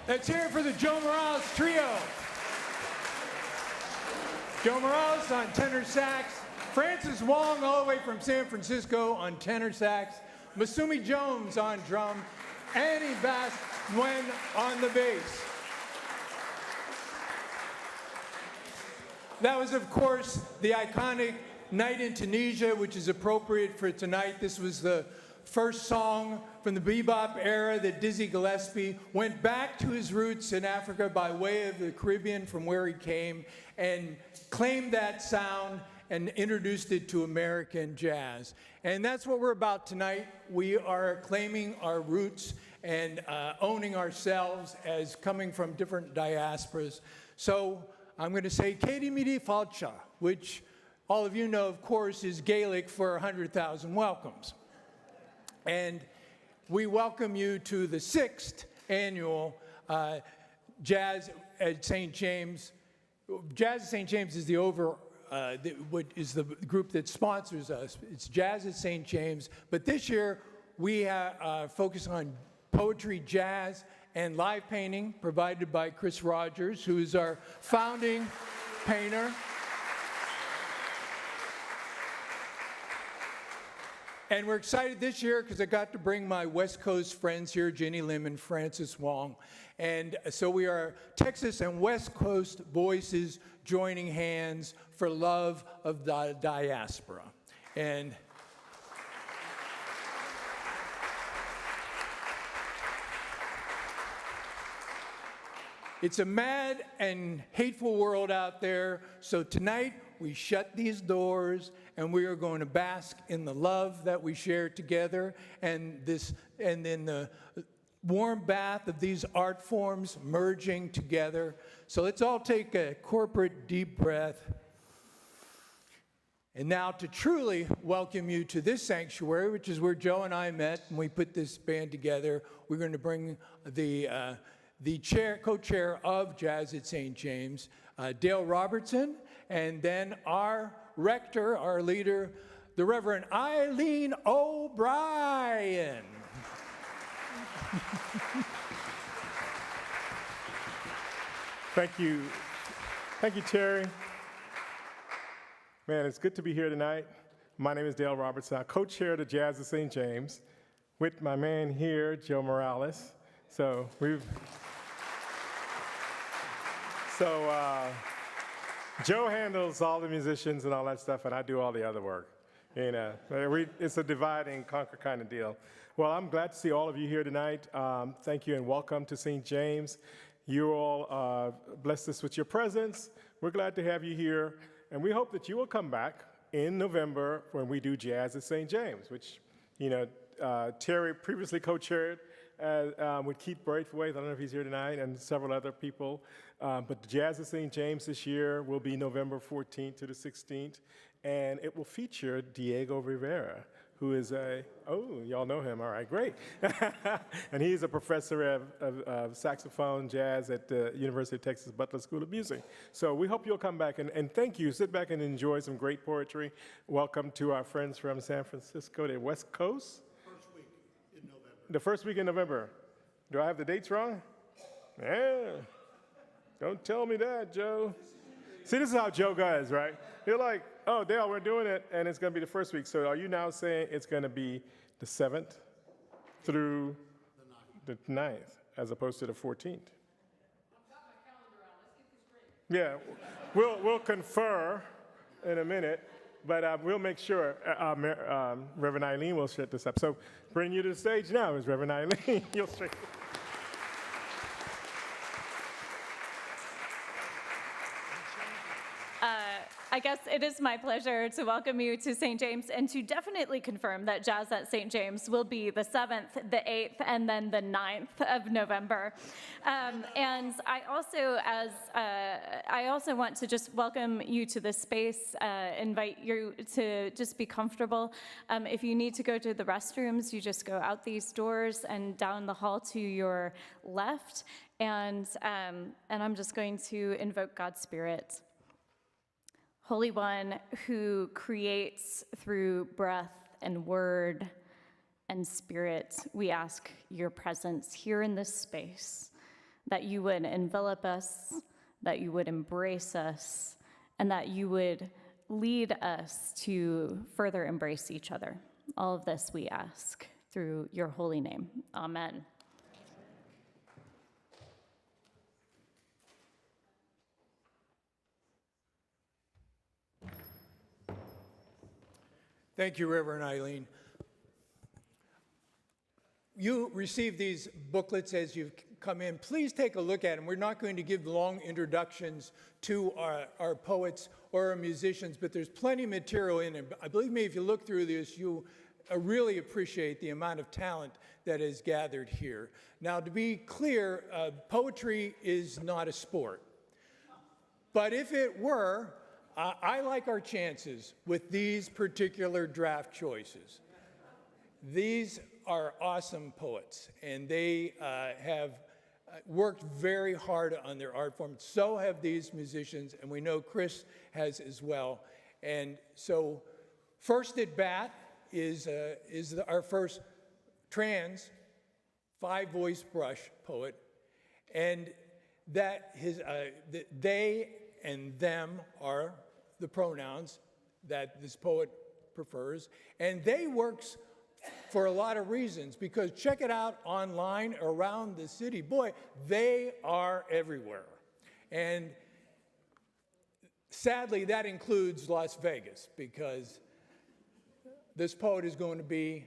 Let's hear it for the Joe Morales Trio. Joe Morales on tenor sax, Francis Wong all the way from San Francisco on tenor sax, Masumi Jones on drum, Annie Bass Nguyen on the bass. That was, of course, the iconic Night in Tunisia, which is appropriate for tonight. This was the first song from the bebop era that Dizzy Gillespie went back to his roots in Africa by way of the Caribbean from where he came and claimed that sound and introduced it to American jazz. And that's what we're about tonight. We are claiming our roots and owning ourselves as coming from different diasporas. So I'm going to say Katie Midi Falcha, which all of you know, of course, is Gaelic for 100,000 welcomes. And we welcome you to the 6th annual Jazz at St. James. Jazz at St. James is is the group that sponsors us. It's Jazz at St. James, but this year we focus on poetry, jazz, and live painting provided by Chris Rogers, who is our founding painter. And we're excited this year because I got to bring my West Coast friends here, Jenny Lim and Francis Wong. And so we are Texas and West Coast voices joining hands for love of the diaspora. And it's a mad and hateful world out there, so tonight we shut these doors and we are going to bask in the love that we share together and in the warm bath of these art forms merging together. So let's all take a corporate deep breath. And now to truly welcome you to this sanctuary, which is where Joe and I met and we put this band together, we're going to bring the co-chair of Jazz at St. James, Dale Robertson, and then our rector, our leader, the Reverend Eileen O'Brien. Thank you. Thank you, Terry. Man, it's good to be here tonight. My name is Dale Robertson. I co-chair the Jazz at St. James with my man here, Joe Morales. Joe handles all the musicians and all that stuff, and I do all the other work. You know, it's a divide and conquer kind of deal. Well, I'm glad to see all of you here tonight. Thank you and welcome to St. James. You all blessed us with your presence. We're glad to have you here, and we hope that you will come back in November when we do Jazz at St. James, which, you know, Terry previously co-chaired with Keith Braithwaite. I don't know if he's here tonight, and several other people. But the Jazz at St. James this year will be November 14th to the 16th, and it will feature Diego Rivera, who is y'all know him, all right, great. And he's a professor of saxophone jazz at the University of Texas Butler School of Music. So we hope you'll come back, and thank you. Sit back and enjoy some great poetry. Welcome to our friends from San Francisco, the West Coast. First week in November. The first week in November. Do I have the dates wrong? Yeah. Don't tell me that, Joe. See, this is how Joe goes, right? You're like, oh, Dale, we're doing it, and it's going to be the first week. So are you now saying it's going to be the 7th through the 9th, as opposed to the 14th? Yeah, we'll confer in a minute, but we'll make sure Reverend Eileen will set this up. So bring you to the stage now is Reverend Eileen. You'll straight. I guess it is my pleasure to welcome you to St. James and to definitely confirm that Jazz at St. James will be the 7th, the 8th, and then the 9th of November. And I also want to just welcome you to this space, invite you to just be comfortable. If you need to go to the restrooms, you just go out these doors and down the hall to your left. And I'm just going to invoke God's Spirit. Holy One, who creates through breath and word and spirit, we ask your presence here in this space. that you would envelop us, that you would embrace us, and that you would lead us to further embrace each other. All of this we ask through your holy name. Amen. Thank you, Reverend Eileen. You received these booklets as you've come in. Please take a look at them. We're not going to give long introductions to our poets or our musicians, but there's plenty of material in it. I believe me, if you look through this, you really appreciate the amount of talent that is gathered here. Now, to be clear, poetry is not a sport. But if it were, I like our chances with these particular draft choices. These are awesome poets, and they have worked very hard on their art form. So have these musicians, and we know Chris has as well. And so first at bat is our first trans 5-voice brush poet, and that they and them are the pronouns that this poet prefers, and they works for a lot of reasons, because check it out online around the city. Boy, they are everywhere. And sadly, that includes Las Vegas, because this poet is going to be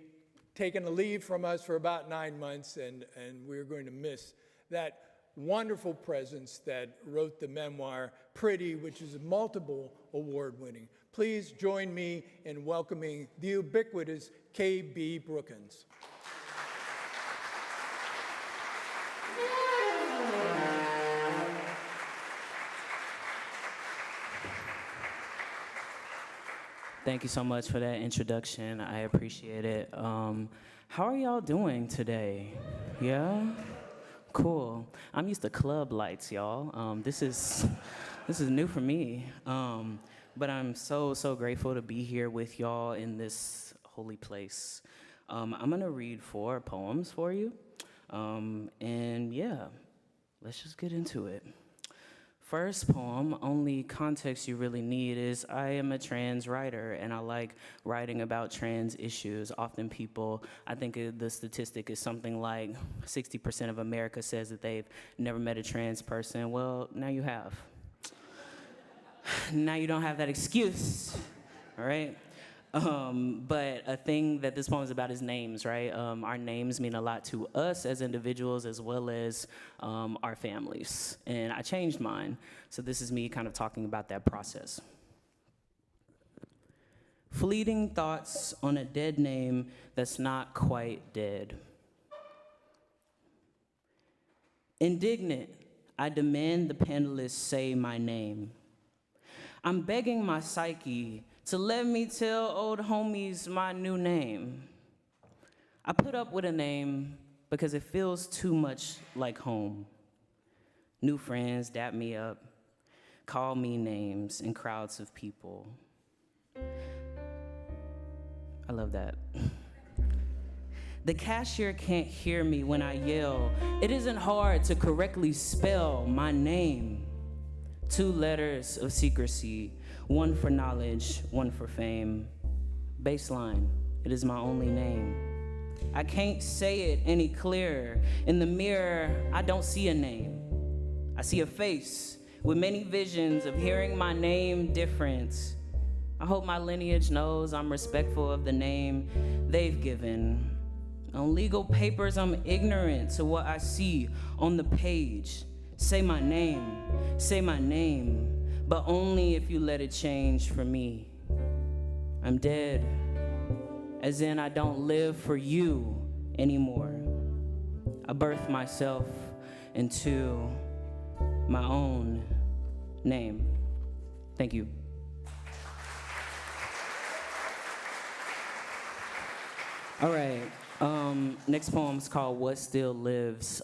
taking a leave from us for about 9 months, and we're going to miss that wonderful presence that wrote the memoir Pretty, which is multiple award winning. Please join me in welcoming the ubiquitous K.B. Brookins. Thank you so much for that introduction. I appreciate it. How are y'all doing today? Yeah? Cool. I'm used to club lights, y'all. This is new for me. But I'm so grateful to be here with y'all in this holy place. I'm gonna read 4 poems for you. And yeah, let's just get into it. First poem, only context you really need is I am a trans writer, and I like writing about trans issues. Often people, I think the statistic is something like 60% of America says that they've never met a trans person. Well, now you have. Now you don't have that excuse, all right? But a thing that this poem is about is names, right? Our names mean a lot to us as individuals as well as our families. And I changed mine, so this is me kind of talking about that process. Fleeting thoughts on a dead name that's not quite dead. Indignant, I demand the panelists say my name. I'm begging my psyche to let me tell old homies my new name. I put up with a name because it feels too much like home. New friends dap me up, call me names in crowds of people. I love that. The cashier can't hear me when I yell. It isn't hard to correctly spell my name. 2 letters of secrecy, 1 for knowledge, 1 for fame. Baseline, it is my only name. I can't say it any clearer. In the mirror, I don't see a name. I see a face with many visions of hearing my name different. I hope my lineage knows I'm respectful of the name they've given. On legal papers, I'm ignorant to what I see on the page. Say my name, but only if you let it change for me. I'm dead, as in I don't live for you anymore. I birthed myself into my own name. Thank you. All right, next poem is called What Still Lives.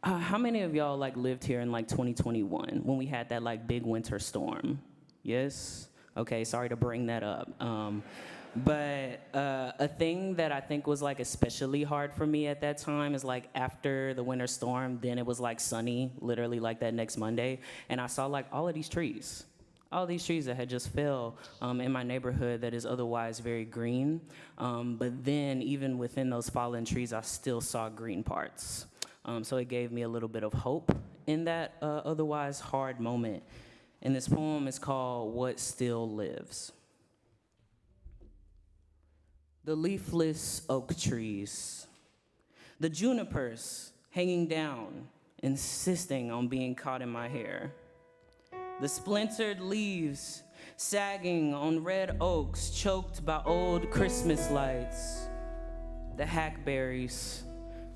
How many of y'all lived here in 2021 when we had that big winter storm? Yes? Okay, sorry to bring that up. But a thing that I think was like especially hard for me at that time is like after the winter storm, then it was like sunny, literally like that next Monday, and I saw like all these trees that had just fell in my neighborhood that is otherwise very green. But then even within those fallen trees, I still saw green parts. So it gave me a little bit of hope in that otherwise hard moment. And this poem is called What Still Lives. The leafless oak trees, the junipers hanging down, insisting on being caught in my hair. The splintered leaves sagging on red oaks choked by old Christmas lights. The hackberries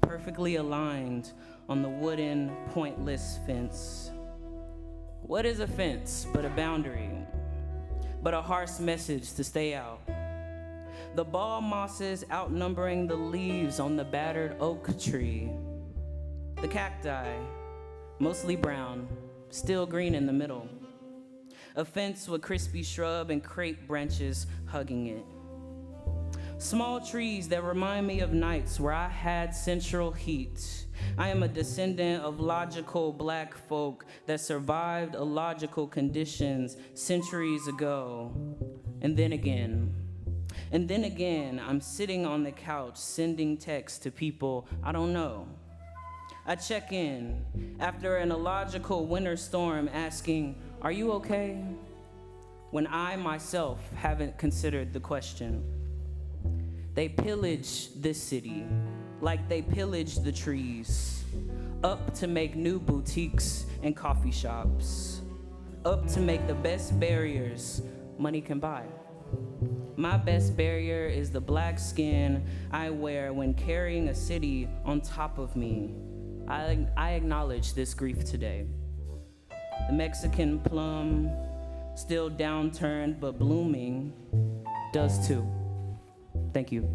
perfectly aligned on the wooden pointless fence. What is a fence but a boundary, but a harsh message to stay out? The ball mosses outnumbering the leaves on the battered oak tree. The cacti, mostly brown, still green in the middle. A fence with crispy shrub and crepe branches hugging it. Small trees that remind me of nights where I had central heat. I am a descendant of logical black folk that survived illogical conditions centuries ago. And then again, I'm sitting on the couch sending texts to people I don't know. I check in after an illogical winter storm asking, "Are you okay?" when I myself haven't considered the question. They pillage this city like they pillaged the trees, up to make new boutiques and coffee shops, up to make the best barriers money can buy. My best barrier is the black skin I wear when carrying a city on top of me. I acknowledge this grief today. The Mexican plum, still downturned but blooming, does too. Thank you.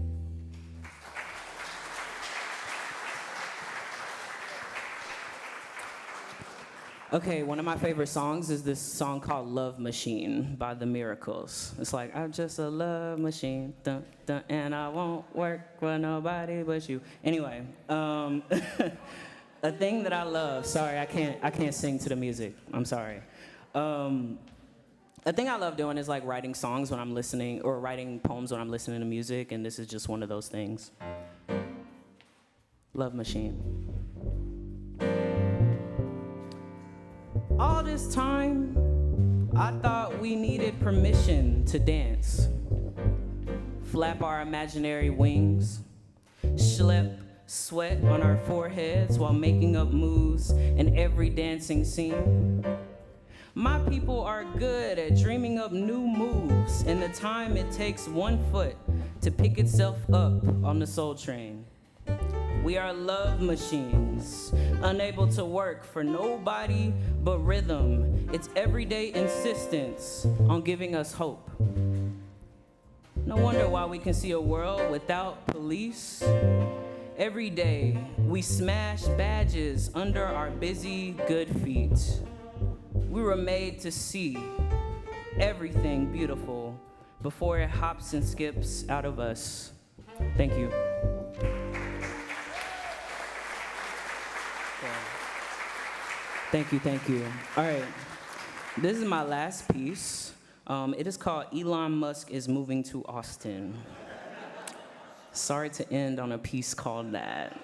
Okay, one of my favorite songs is this song called Love Machine by The Miracles. It's like, I'm just a love machine, dun, dun, and I won't work for nobody but you. Anyway, a thing that I love, sorry, I can't sing to the music, I'm sorry. A thing I love doing is like writing songs when I'm listening, or writing poems when I'm listening to music, and this is just one of those things. Love Machine. All this time, I thought we needed permission to dance. Flap our imaginary wings, schlep sweat on our foreheads while making up moves in every dancing scene. My people are good at dreaming up new moves in the time it takes one foot to pick itself up on the soul train. We are love machines, unable to work for nobody but rhythm. It's everyday insistence on giving us hope. No wonder why we can see a world without police. Every day, we smash badges under our busy, good feet. We were made to see everything beautiful before it hops and skips out of us. Thank you. Thank you. All right, this is my last piece. It is called Elon Musk is Moving to Austin. Sorry to end on a piece called that.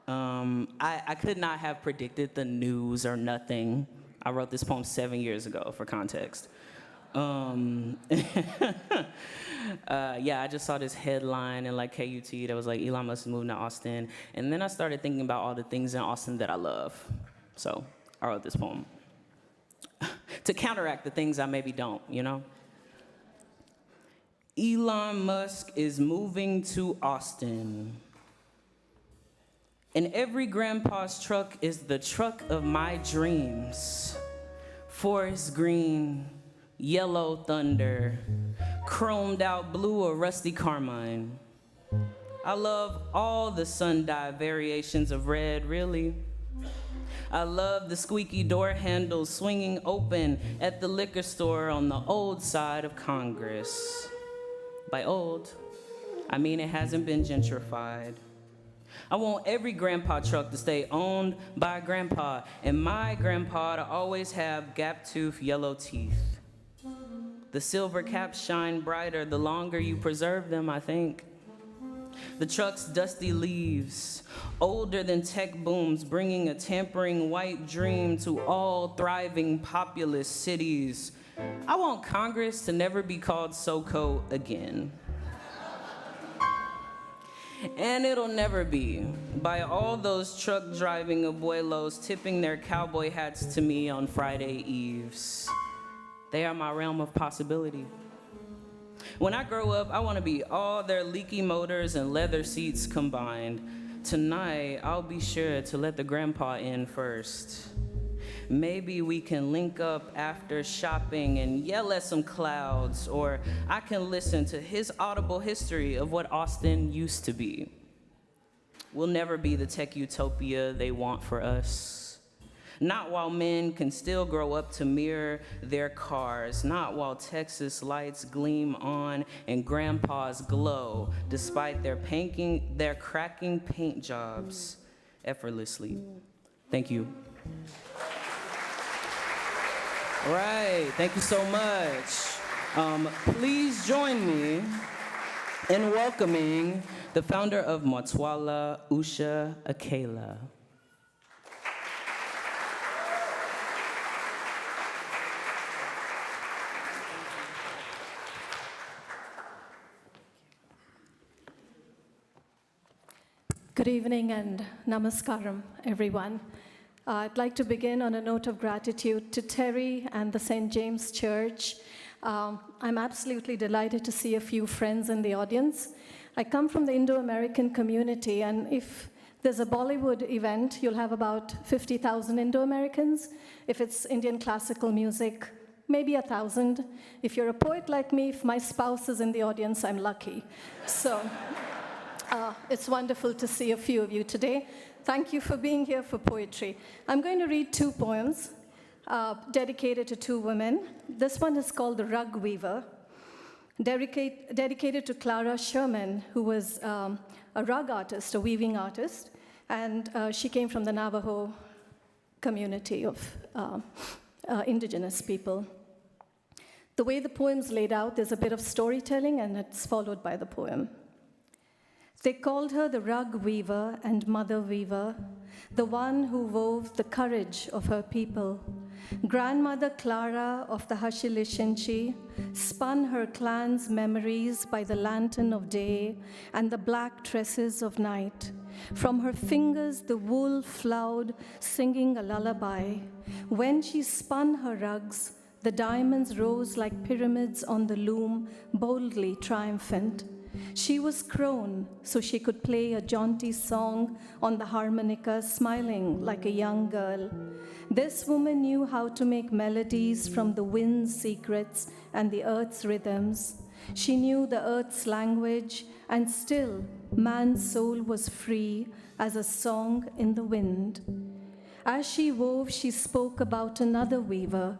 I could not have predicted the news or nothing. I wrote this poem 7 years ago, for context. I just saw this headline in like KUT that was like Elon Musk is moving to Austin, and then I started thinking about all the things in Austin that I love. So I wrote this poem to counteract the things I maybe don't, you know? Elon Musk is moving to Austin. And every grandpa's truck is the truck of my dreams. Forest green, yellow thunder, chromed out blue or rusty carmine. I love all the sun-dye variations of red, really. I love the squeaky door handles swinging open at the liquor store on the old side of Congress. By old, I mean it hasn't been gentrified. I want every grandpa truck to stay owned by grandpa, and my grandpa to always have gap-toothed yellow teeth. The silver caps shine brighter the longer you preserve them, I think. The truck's dusty leaves, older than tech booms, bringing a tampering white dream to all thriving populous cities. I want Congress to never be called SoCo again. And it'll never be by all those truck-driving abuelos tipping their cowboy hats to me on Friday eves. They are my realm of possibility. When I grow up, I want to be all their leaky motors and leather seats combined. Tonight, I'll be sure to let the grandpa in first. Maybe we can link up after shopping and yell at some clouds, or I can listen to his audible history of what Austin used to be. We'll never be the tech utopia they want for us. Not while men can still grow up to mirror their cars, not while Texas lights gleam on and grandpas glow despite their cracking paint jobs effortlessly. Thank you. All right, thank you so much. Please join me in welcoming the founder of Motswala, Usha Akela. Good evening and namaskaram, everyone. I'd like to begin on a note of gratitude to Terry and the St. James Church. I'm absolutely delighted to see a few friends in the audience. I come from the Indo-American community, and if there's a Bollywood event, you'll have about 50,000 Indo-Americans. If it's Indian classical music, maybe 1,000. If you're a poet like me, if my spouse is in the audience, I'm lucky. So it's wonderful to see a few of you today. Thank you for being here for poetry. I'm going to read two poems dedicated to two women. This one is called The Rug Weaver, dedicated to Clara Sherman, who was a rug artist, a weaving artist, and she came from the Navajo community of indigenous people. The way the poem's laid out, there's a bit of storytelling, and it's followed by the poem. They called her the rug weaver and mother weaver, the one who wove the courage of her people. Grandmother Clara of the Hashilishinchi spun her clan's memories by the lantern of day and the black tresses of night. From her fingers the wool flowed, singing a lullaby. When she spun her rugs, the diamonds rose like pyramids on the loom, boldly triumphant. She was crone, so she could play a jaunty song on the harmonica, smiling like a young girl. This woman knew how to make melodies from the wind's secrets and the earth's rhythms. She knew the earth's language, and still man's soul was free as a song in the wind. As she wove, she spoke about another weaver,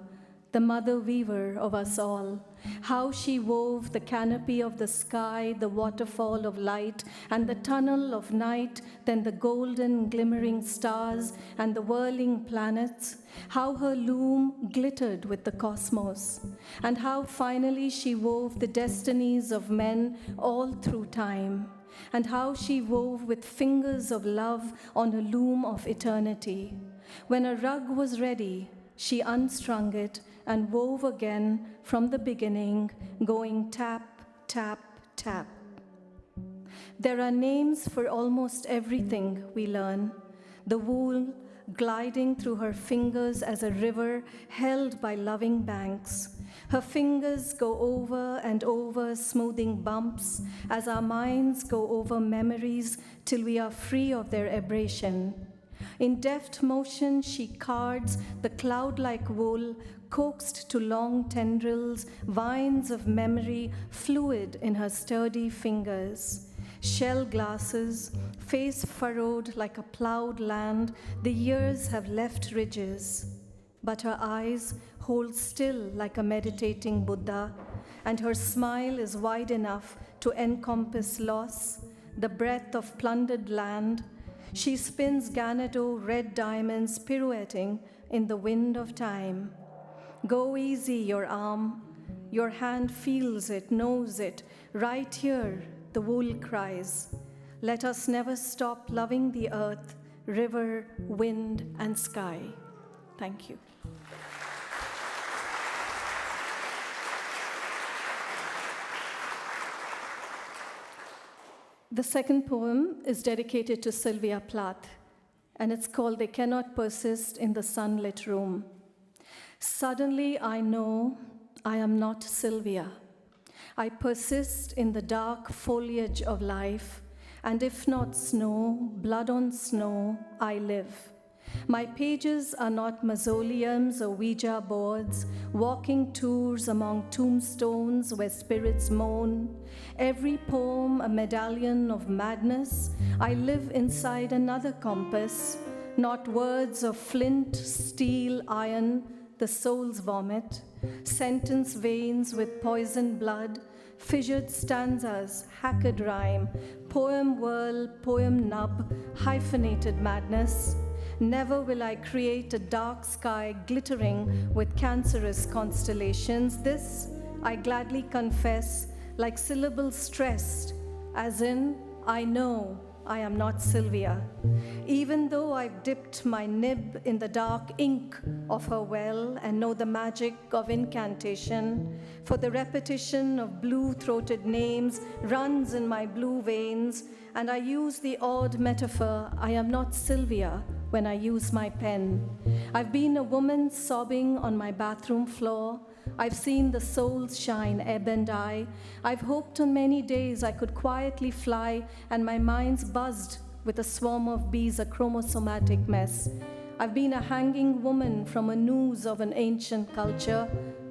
the mother weaver of us all, how she wove the canopy of the sky, the waterfall of light, and the tunnel of night, then the golden glimmering stars and the whirling planets, how her loom glittered with the cosmos, and how finally she wove the destinies of men all through time, and how she wove with fingers of love on a loom of eternity. When a rug was ready, she unstrung it and wove again from the beginning, going tap, tap, tap. There are names for almost everything we learn. The wool gliding through her fingers as a river held by loving banks. Her fingers go over and over, smoothing bumps as our minds go over memories till we are free of their abrasion. In deft motion, she cards the cloud-like wool, coaxed to long tendrils, vines of memory, fluid in her sturdy fingers. Shell glasses, face furrowed like a plowed land, the years have left ridges, but her eyes hold still like a meditating Buddha, and her smile is wide enough to encompass loss, the breadth of plundered land. She spins Ganado red diamonds pirouetting in the wind of time. Go easy, your arm. Your hand feels it, knows it. Right here, the wool cries. Let us never stop loving the earth, river, wind, and sky. Thank you. The second poem is dedicated to Sylvia Plath, and it's called They Cannot Persist in the Sunlit Room. Suddenly I know I am not Sylvia. I persist in the dark foliage of life, and if not snow, blood on snow, I live. My pages are not mausoleums or Ouija boards, walking tours among tombstones where spirits moan. Every poem a medallion of madness. I live inside another compass, not words of flint, steel, iron, the soul's vomit, sentence veins with poisoned blood, fissured stanzas, hacked rhyme, poem whirl, poem nub, hyphenated madness. Never will I create a dark sky glittering with cancerous constellations. This I gladly confess, like syllables stressed, as in, I know I am not Sylvia. Even though I've dipped my nib in the dark ink of her well and know the magic of incantation, for the repetition of blue-throated names runs in my blue veins, and I use the odd metaphor, I am not Sylvia, when I use my pen. I've been a woman sobbing on my bathroom floor. I've seen the soul's shine ebb and die. I've hoped on many days I could quietly fly, and my mind's buzzed with a swarm of bees, a chromosomatic mess. I've been a hanging woman from a noose of an ancient culture,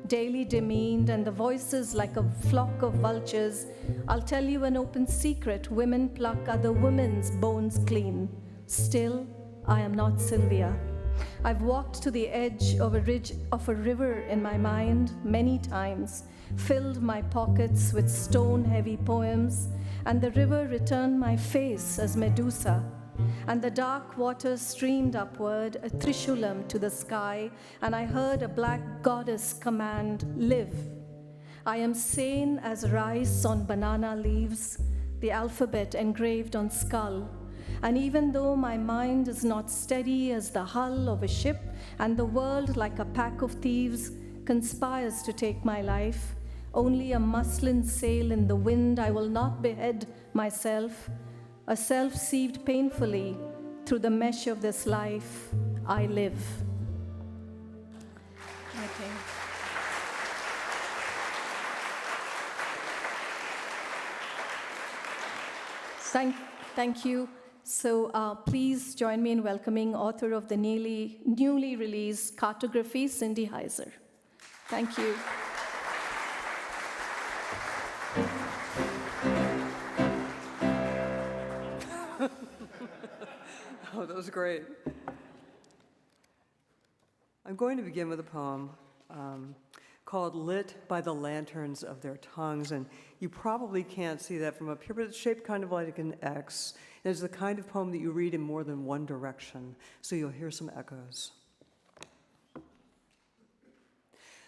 daily demeaned, and the voices like a flock of vultures. I'll tell you an open secret, women pluck other women's bones clean. Still, I am not Sylvia. I've walked to the edge of a ridge of a river in my mind many times, filled my pockets with stone-heavy poems, and the river returned my face as Medusa, and the dark water streamed upward, a trishulam to the sky, and I heard a black goddess command, live. I am sane as rice on banana leaves, the alphabet engraved on skull. And even though my mind is not steady as the hull of a ship, and the world, like a pack of thieves, conspires to take my life, only a muslin sail in the wind, I will not behead myself. A self sieved painfully through the mesh of this life, I live. Okay. Thank you. So please join me in welcoming author of the newly released Cartography, Cindy Heiser. Thank you. Oh, that was great. I'm going to begin with a poem called Lit by the Lanterns of Their Tongues. And you probably can't see that from up here, but it's shaped kind of like an X. And it's the kind of poem that you read in more than one direction, so you'll hear some echoes.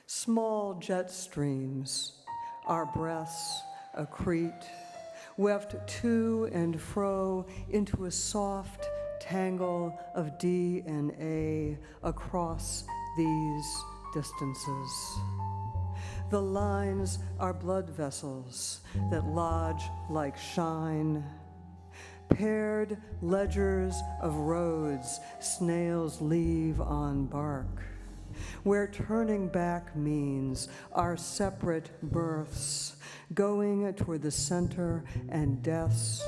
Small jet streams, our breaths accrete, weft to and fro into a soft tangle of DNA across these distances. The lines are blood vessels that lodge like shine, paired ledgers of roads snails leave on bark, where turning back means our separate births, going toward the center and death's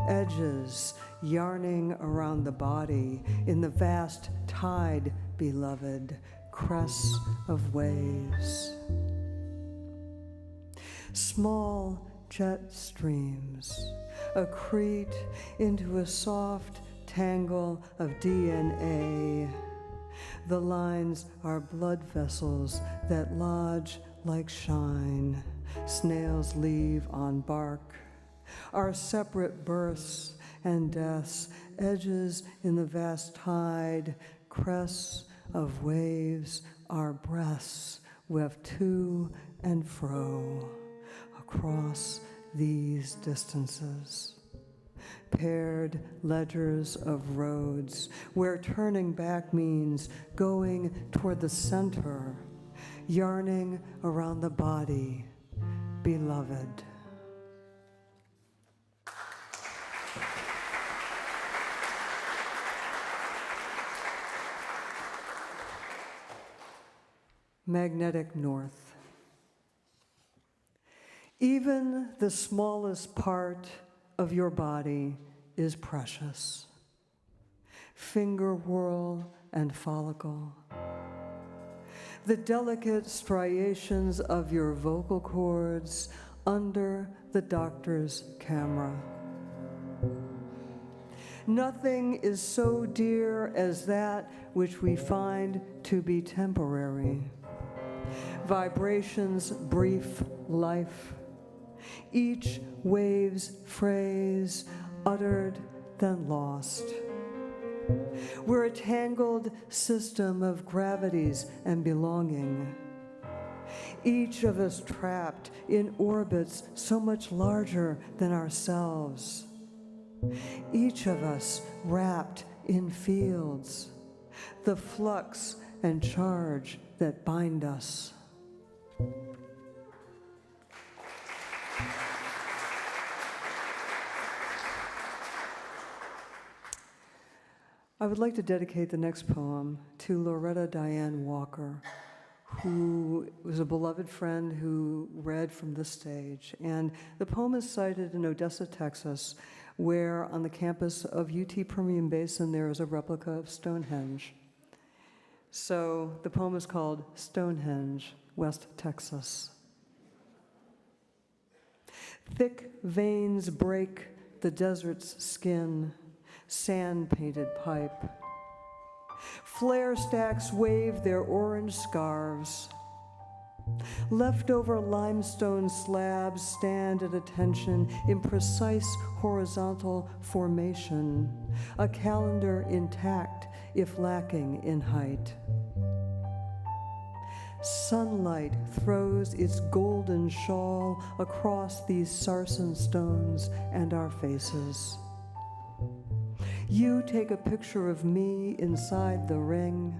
edges, yarning around the body in the vast tide, beloved, crests of waves. Small jet streams accrete into a soft tangle of DNA. The lines are blood vessels that lodge like shine, snails leave on bark, our separate births and deaths, edges in the vast tide, crests of waves, our breaths wept to and fro across these distances. Paired ledgers of roads where turning back means going toward the center, yarning around the body, beloved. Magnetic North. Even the smallest part of your body is precious. Finger whorl and follicle. The delicate striations of your vocal cords under the doctor's camera. Nothing is so dear as that which we find to be temporary. Vibrations brief life. Each wave's phrase uttered then lost. We're a tangled system of gravities and belonging. Each of us trapped in orbits so much larger than ourselves. Each of us wrapped in fields, the flux and charge that bind us. I would like to dedicate the next poem to Loretta Diane Walker, who was a beloved friend who read from the stage. And the poem is cited in Odessa, Texas, where on the campus of UT Permian Basin there is a replica of Stonehenge. So the poem is called Stonehenge, West Texas. Thick veins break the desert's skin, sand-painted pipe. Flare stacks wave their orange scarves. Leftover limestone slabs stand at attention in precise horizontal formation, a calendar intact if lacking in height. Sunlight throws its golden shawl across these sarsen stones and our faces. You take a picture of me inside the ring,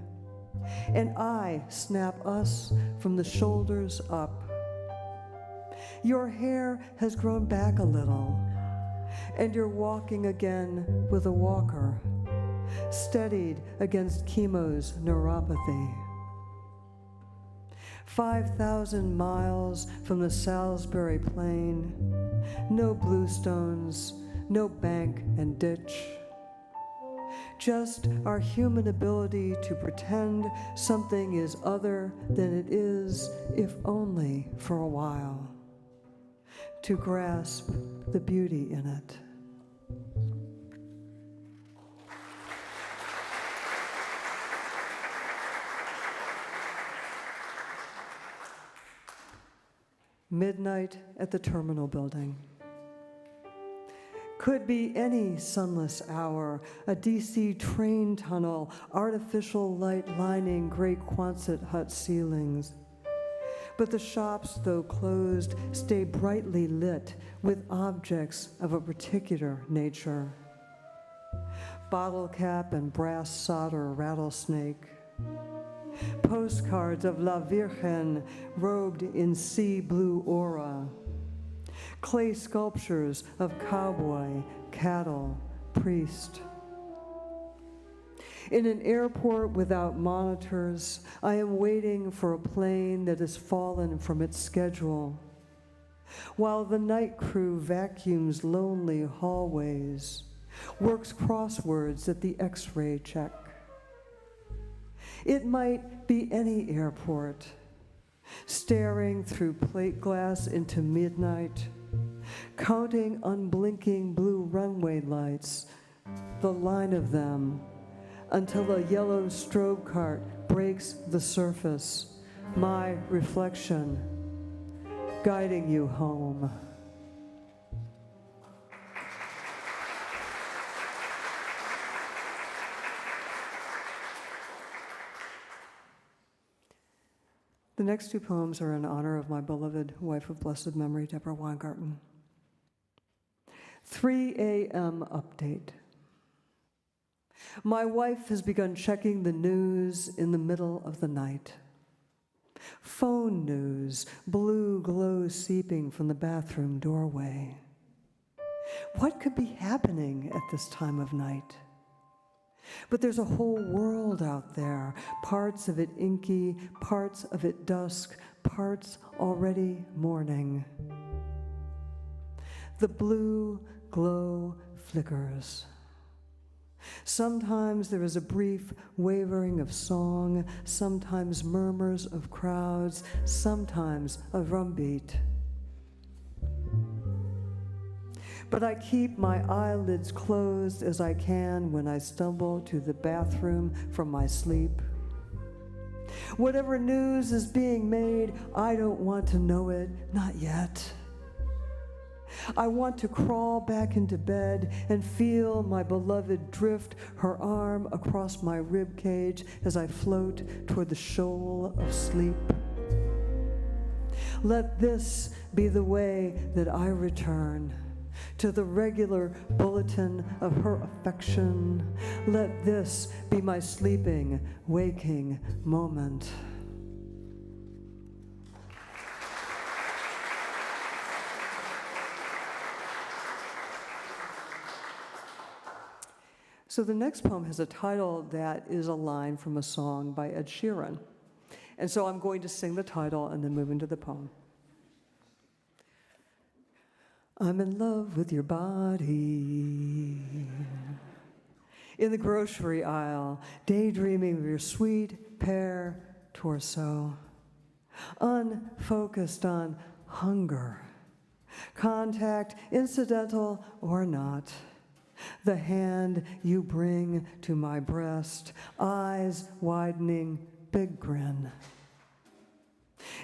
and I snap us from the shoulders up. Your hair has grown back a little, and you're walking again with a walker, steadied against chemo's neuropathy. 5,000 miles from the Salisbury Plain, no bluestones, no bank and ditch. Just our human ability to pretend something is other than it is, if only for a while, to grasp the beauty in it. Midnight at the Terminal Building. Could be any sunless hour, a DC train tunnel, artificial light lining gray Quonset hut ceilings. But the shops, though closed, stay brightly lit with objects of a particular nature. Bottle cap and brass solder rattlesnake. Postcards of La Virgen robed in sea blue aura. Clay sculptures of cowboy, cattle, priest. In an airport without monitors, I am waiting for a plane that has fallen from its schedule, while the night crew vacuums lonely hallways, works crosswords at the X-ray check. It might be any airport, staring through plate glass into midnight, counting unblinking blue runway lights, the line of them, until a yellow strobe cart breaks the surface, my reflection, guiding you home. The next two poems are in honor of my beloved wife of blessed memory, Deborah Weingarten. 3 a.m. update. My wife has begun checking the news in the middle of the night. Phone news, blue glow seeping from the bathroom doorway. What could be happening at this time of night? But there's a whole world out there, parts of it inky, parts of it dusk, parts already morning. The blue glow flickers. Sometimes there is a brief wavering of song, sometimes murmurs of crowds, sometimes a drumbeat. But I keep my eyelids closed as I can when I stumble to the bathroom from my sleep. Whatever news is being made, I don't want to know it, not yet. I want to crawl back into bed and feel my beloved drift her arm across my rib cage as I float toward the shoal of sleep. Let this be the way that I return to the regular bulletin of her affection. Let this be my sleeping, waking moment. So the next poem has a title that is a line from a song by Ed Sheeran. And so I'm going to sing the title and then move into the poem. I'm in love with your body. In the grocery aisle, daydreaming of your sweet pear torso. Unfocused on hunger. Contact, incidental or not. The hand you bring to my breast, eyes widening, big grin.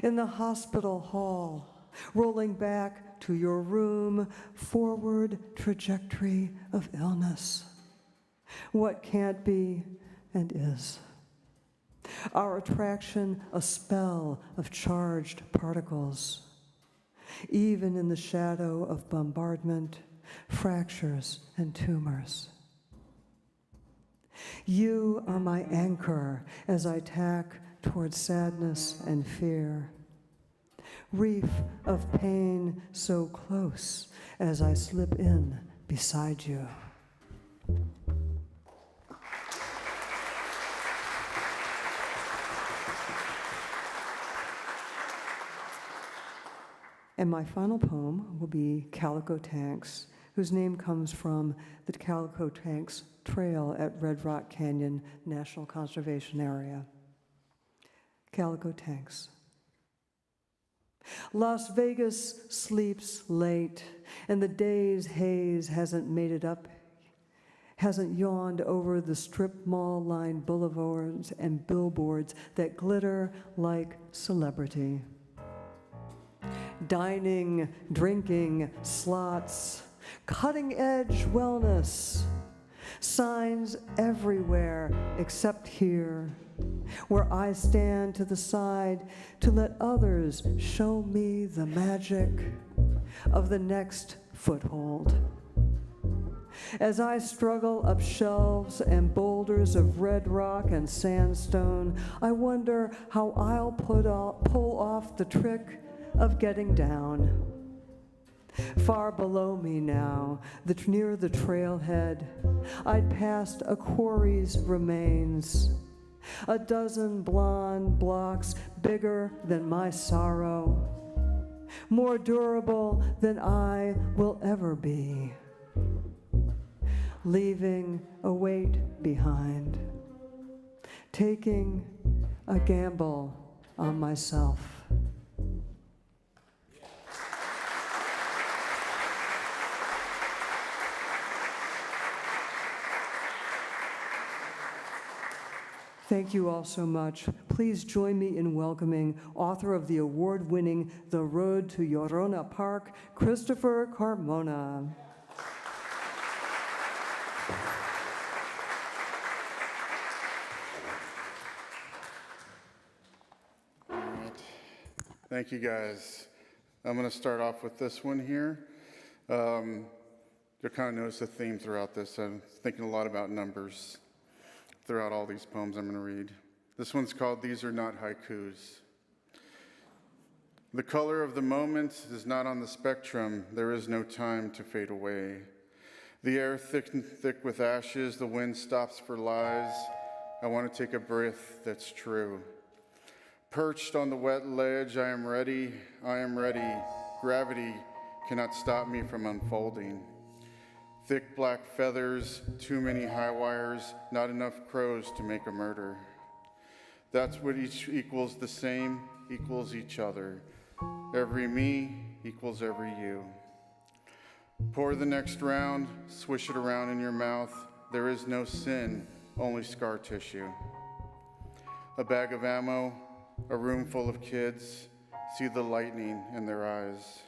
In the hospital hall, rolling back to your room, forward trajectory of illness. What can't be and is. Our attraction, a spell of charged particles. Even in the shadow of bombardment, fractures and tumors. You are my anchor as I tack towards sadness and fear. Reef of pain so close as I slip in beside you. And my final poem will be Calico Tanks, whose name comes from the Calico Tanks Trail at Red Rock Canyon National Conservation Area. Calico Tanks. Las Vegas sleeps late, and the day's haze hasn't made it up, hasn't yawned over the strip mall-lined boulevards and billboards that glitter like celebrity. Dining, drinking, slots, cutting-edge wellness, signs everywhere except here, where I stand to the side to let others show me the magic of the next foothold. As I struggle up shelves and boulders of red rock and sandstone, I wonder how I'll pull off the trick of getting down. Far below me now, near the trailhead, I'd passed a quarry's remains, a dozen blonde blocks bigger than my sorrow, more durable than I will ever be, leaving a weight behind, taking a gamble on myself. Thank you all so much. Please join me in welcoming author of the award-winning The Road to Llorona Park, Christopher Carmona. All right. Thank you, guys. I'm going to start off with this one here. You'll kind of notice a theme throughout this. I'm thinking a lot about numbers throughout all these poems I'm going to read. This one's called These Are Not Haikus. The color of the moment is not on the spectrum. There is no time to fade away. The air thick with ashes. The wind stops for lies. I want to take a breath that's true. Perched on the wet ledge, I am ready. I am ready. Gravity cannot stop me from unfolding. Thick black feathers, too many high wires, not enough crows to make a murder. That's what each equals the same, equals each other. Every me equals every you. Pour the next round, swish it around in your mouth. There is no sin, only scar tissue. A bag of ammo, a room full of kids, see the lightning in their eyes.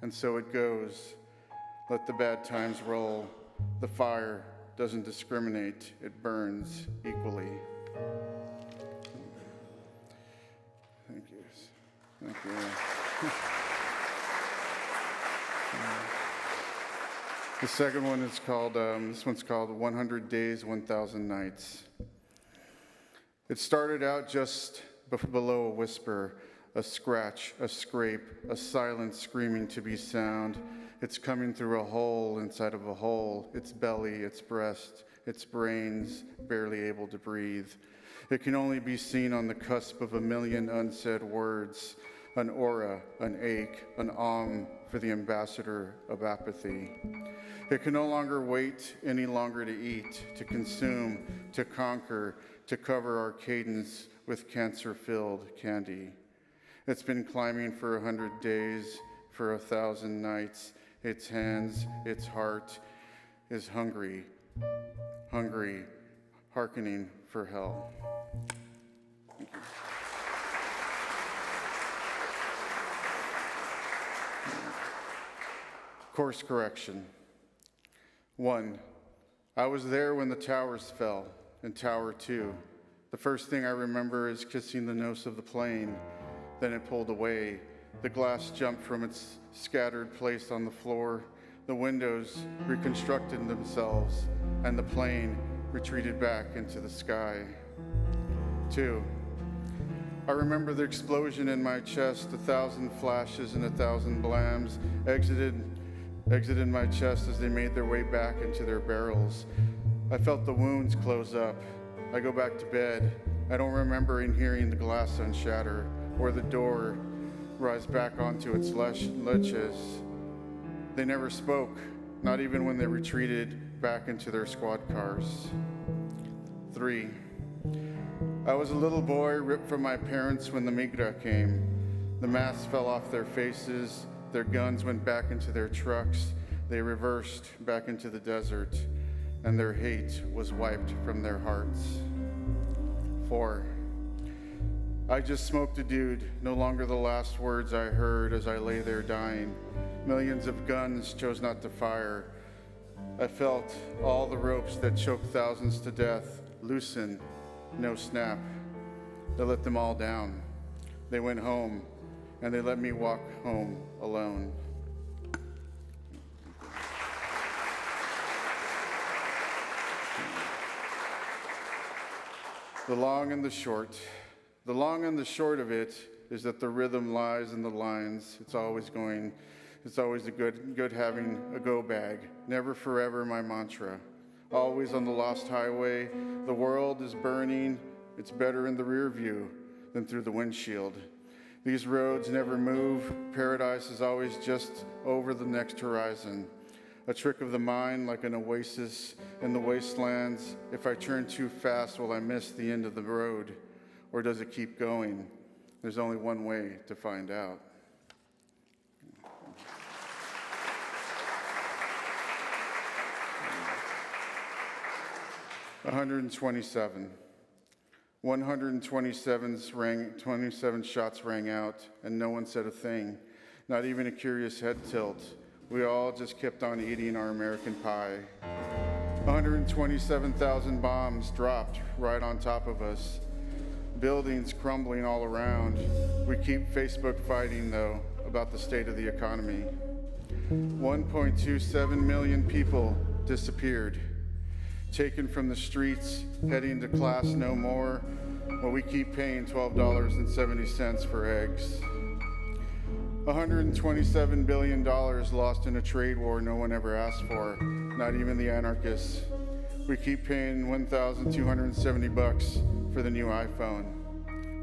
And so it goes. Let the bad times roll. The fire doesn't discriminate, it burns equally. Thank you. Thank you. The second one is called, this one's called 100 Days, 1,000 Nights. It started out just below a whisper, a scratch, a scrape, a silent screaming to be sound. It's coming through a hole inside of a hole, its belly, its breast, its brains, barely able to breathe. It can only be seen on the cusp of a million unsaid words, an aura, an ache, an for the ambassador of apathy. It can no longer wait any longer to eat, to consume, to conquer, to cover our cadence with cancer-filled candy. It's been climbing for 100 days, for 1,000 nights. Its hands, its heart is hungry, hungry, hearkening for hell. Thank you. Course correction. 1, I was there when the towers fell, in Tower 2. The first thing I remember is kissing the nose of the plane. Then it pulled away. The glass jumped from its scattered place on the floor. The windows reconstructed themselves, and the plane retreated back into the sky. 2, I remember the explosion in my chest, 1,000 flashes and 1,000 blams exited my chest as they made their way back into their barrels. I felt the wounds close up. I go back to bed. I don't remember hearing the glass unshatter or the door rise back onto its ledges. They never spoke, not even when they retreated back into their squad cars. 3, I was a little boy ripped from my parents when the Migra came. The masks fell off their faces, their guns went back into their trucks, they reversed back into the desert, and their hate was wiped from their hearts. 4, I just smoked a dude, no longer the last words I heard as I lay there dying. Millions of guns chose not to fire. I felt all the ropes that choked thousands to death loosen, no snap. They let them all down. They went home, and they let me walk home alone. The long and the short. The long and the short of it is that the rhythm lies in the lines. It's always a good having a go bag. Never forever, my mantra. Always on the lost highway. The world is burning. It's better in the rear view than through the windshield. These roads never move. Paradise is always just over the next horizon. A trick of the mind like an oasis in the wastelands. If I turn too fast, will I miss the end of the road? Or does it keep going? There's only one way to find out. $127. 27 shots rang out, and no one said a thing, not even a curious head tilt. We all just kept on eating our American pie. 127,000 bombs dropped right on top of us. Buildings crumbling all around. We keep Facebook fighting, though, about the state of the economy. 1.27 million people disappeared, taken from the streets, heading to class no more, while we keep paying $12.70 for eggs. $127 billion lost in a trade war no one ever asked for, not even the anarchists. We keep paying $1,270 for the new iPhone.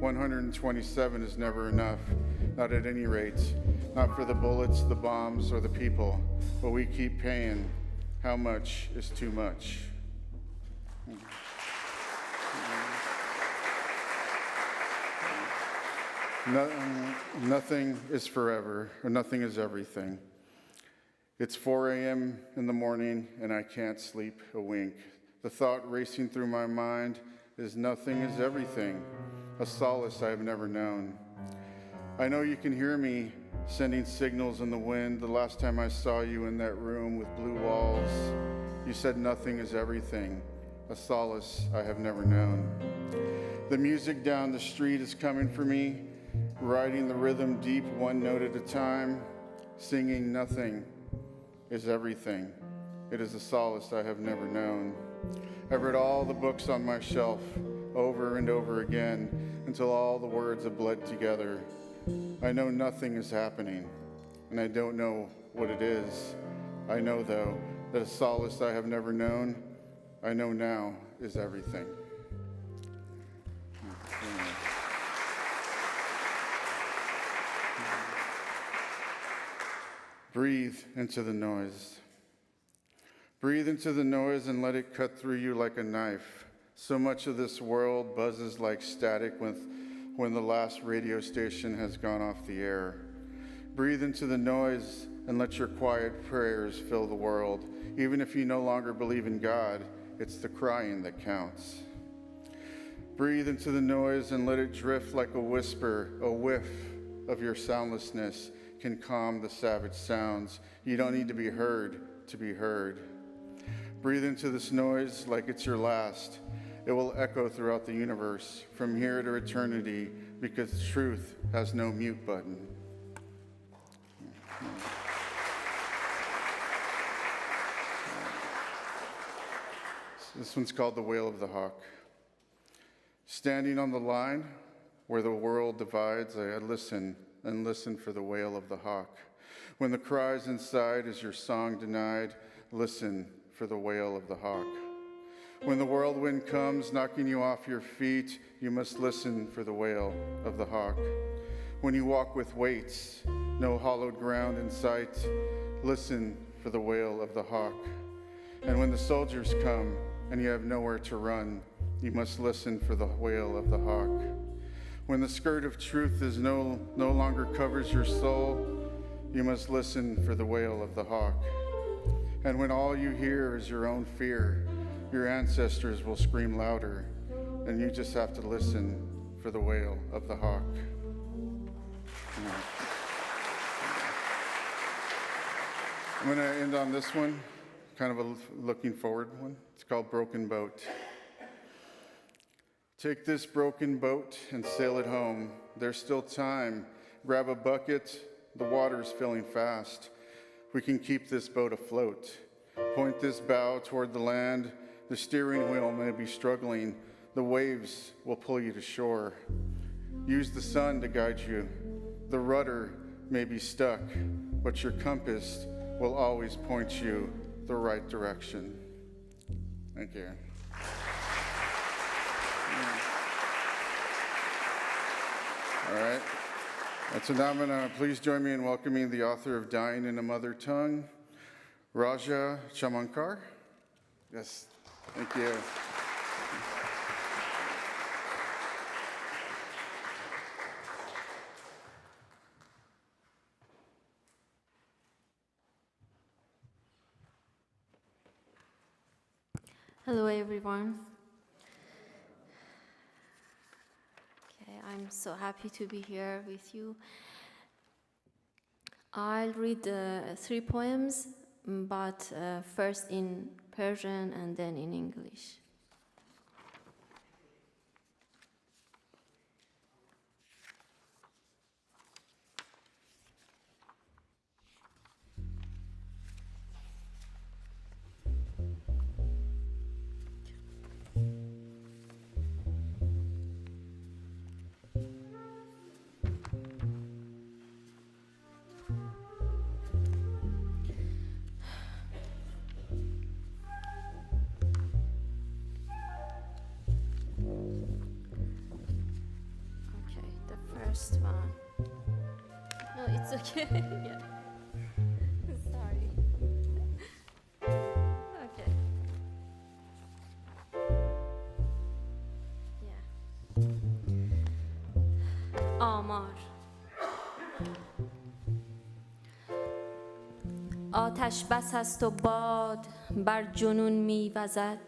127 is never enough, not at any rate, not for the bullets, the bombs, or the people, but we keep paying. How much is too much? Nothing is forever, or nothing is everything. It's 4 a.m. in the morning, and I can't sleep a wink. The thought racing through my mind is nothing is everything, a solace I have never known. I know you can hear me sending signals in the wind. The last time I saw you in that room with blue walls, you said nothing is everything, a solace I have never known. The music down the street is coming for me, riding the rhythm deep, one note at a time, singing nothing is everything. It is a solace I have never known. I've read all the books on my shelf over and over again until all the words have bled together. I know nothing is happening, and I don't know what it is. I know, though, that a solace I have never known, I know now is everything. Breathe into the noise. Breathe into the noise and let it cut through you like a knife. So much of this world buzzes like static when the last radio station has gone off the air. Breathe into the noise and let your quiet prayers fill the world. Even if you no longer believe in God, it's the crying that counts. Breathe into the noise and let it drift like a whisper. A whiff of your soundlessness can calm the savage sounds. You don't need to be heard to be heard. Breathe into this noise like it's your last. It will echo throughout the universe, from here to eternity, because truth has no mute button. This one's called The Wail of the Hawk. Standing on the line where the world divides, I listen and listen for the wail of the hawk. When the cries inside is your song denied, listen for the wail of the hawk. When the whirlwind comes knocking you off your feet, you must listen for the wail of the hawk. When you walk with weights, no hollowed ground in sight, listen for the wail of the hawk. And when the soldiers come and you have nowhere to run, you must listen for the wail of the hawk. When the skirt of truth is no longer covers your soul, you must listen for the wail of the hawk. And when all you hear is your own fear, your ancestors will scream louder, and you just have to listen for the wail of the hawk. I'm going to end on this one, kind of a looking forward one. It's called Broken Boat. Take this broken boat and sail it home. There's still time. Grab a bucket. The water's filling fast. We can keep this boat afloat. Point this bow toward the land. The steering wheel may be struggling. The waves will pull you to shore. Use the sun to guide you. The rudder may be stuck, but your compass will always point you the right direction. Thank you. All right. So now I'm going to please join me in welcoming the author of Dying in a Mother Tongue, Raja Chamankar. Yes, thank you. Hello, everyone. I'm so happy to be here with you. I'll read 3 poems, but first in Persian and then in English. Okay, the first one. No, it's okay. Yeah. Sorry. Okay. Yeah. آمار. آتش بس است و باد بر جنون می‌وزد.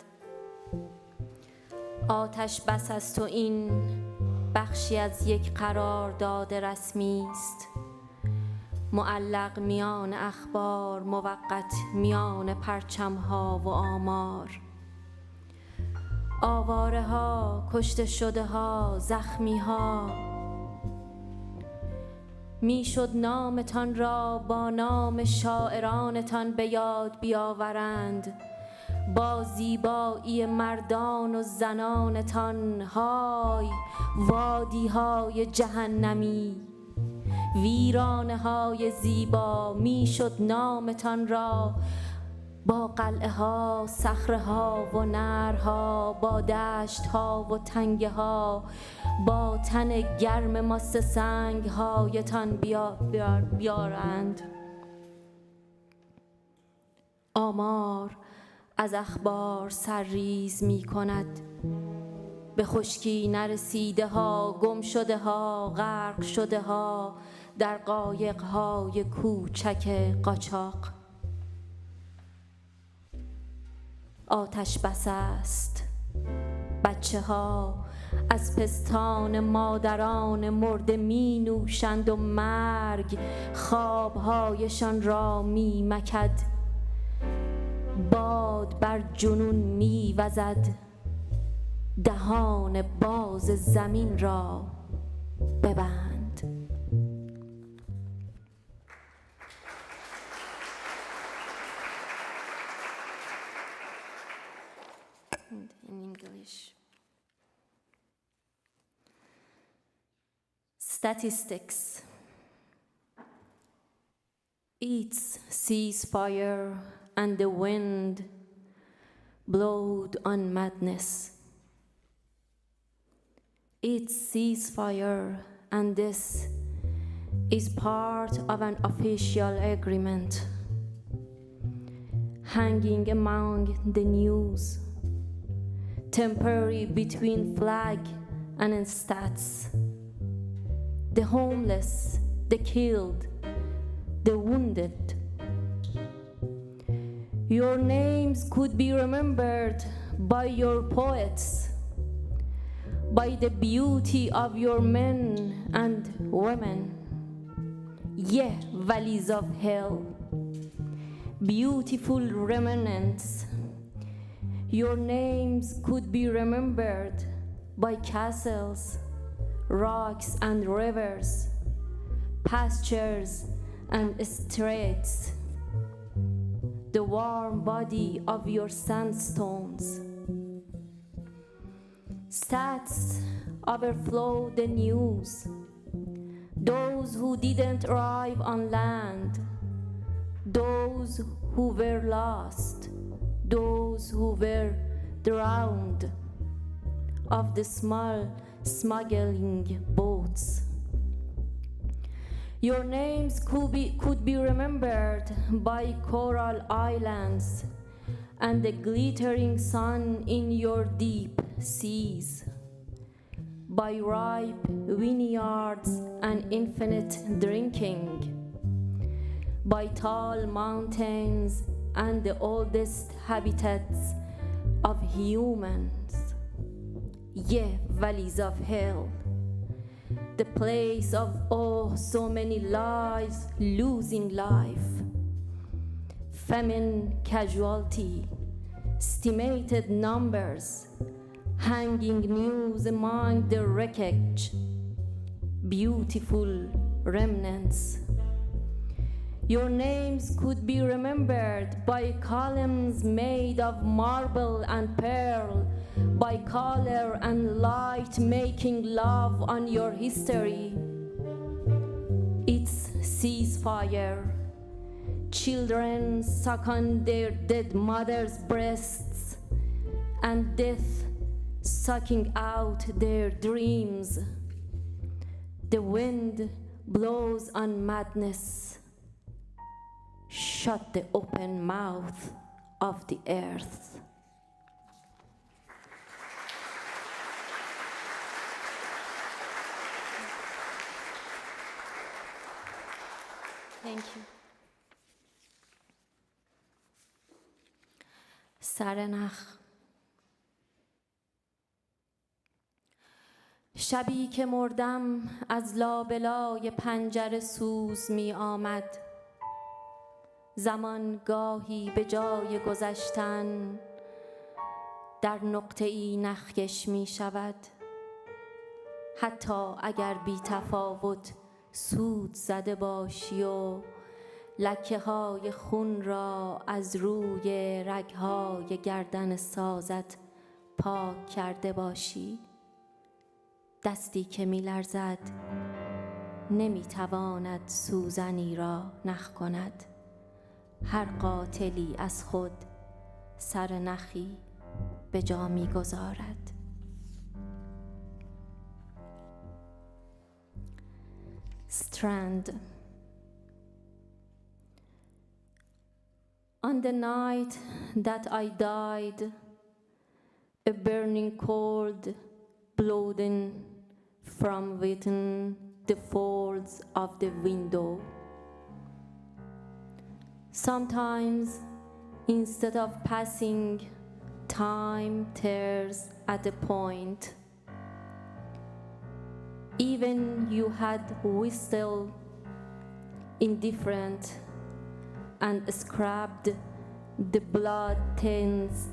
آتش بس است و این بخشی از یک قرارداد رسمی است، معلق میان اخبار، موقت میان پرچم‌ها و آمار. آواره ها، کشته شده ها، زخمی ها، میشد نامتان را با نام شاعرانتان به یاد بیاورند، با زیبایی مردان و زنانتان. های وادی های جهنمی، ویرانه های زیبا، میشد نامتان را با قلعه ها، صخره ها و نهرها، با دشت ها و تنگه ها، با تن گرم ماست سنگ هایتان بیارند. آمار از اخبار سرریز می کند، به خشکی نرسیده ها، گم شده ها، غرق شده ها در قایق های کوچک قاچاق. آتش بس است، بچه ها از پستان مادران مرده می نوشند و مرگ خوابهایشان را می مکد. باد بر جنون می وزد، دهان باز زمین را ببند. In English. Statistics. It's ceasefire and the wind blowed on madness. It's ceasefire and this is part of an official agreement hanging among the news, temporary between flag and stats. The homeless, the killed, the wounded. Your names could be remembered by your poets, by the beauty of your men and women. Yeah, valleys of hell, beautiful remnants. Your names could be remembered by castles, rocks and rivers, pastures and streets, the warm body of your sandstones. Stats overflow the news. Those who didn't arrive on land, those who were lost, those who were drowned of the small smuggling boats. Your names could be remembered by coral islands and the glittering sun in your deep seas, by ripe vineyards and infinite drinking, by tall mountains and the oldest habitats of humans. Yeah, valleys of hell, the place of oh so many lives losing life. Famine casualty, estimated numbers, hanging news among the wreckage, beautiful remnants. Your names could be remembered by columns made of marble and pearl, by color and light making love on your history. It's ceasefire. Children suck on their dead mothers' breasts, and death sucking out their dreams. The wind blows on madness. Shut the open mouth of the earth. Thank you. سرنخ. شبی که مردم از لابلای پنجره سوز می آمد. زمان گاهی به جای گذشتن در نقطه‌ای نخکش می شود. حتی اگر بی تفاوت سود زده باشی و لکه های خون را از روی رگهای گردن سازت پاک کرده باشی. دستی که می لرزد نمی تواند سوزنی را نخ کند. هر قاتلی از خود سر نخی به جا می گذارد. Strand. On the night that I died, a burning cold blowed in from within the folds of the window. Sometimes, instead of passing, time tears at a point. Even you had whistled indifferent and scrubbed the blood stains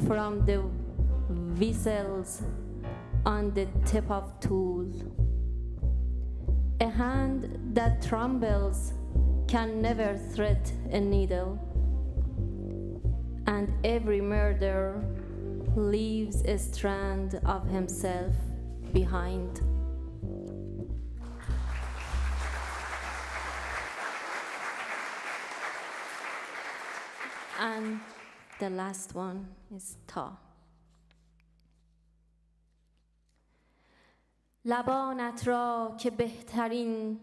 from the whistles on the tip of tool. A hand that trembles can never thread a needle, and every murderer leaves a strand of himself behind. And the last one is Ta. لبانت را که بهترین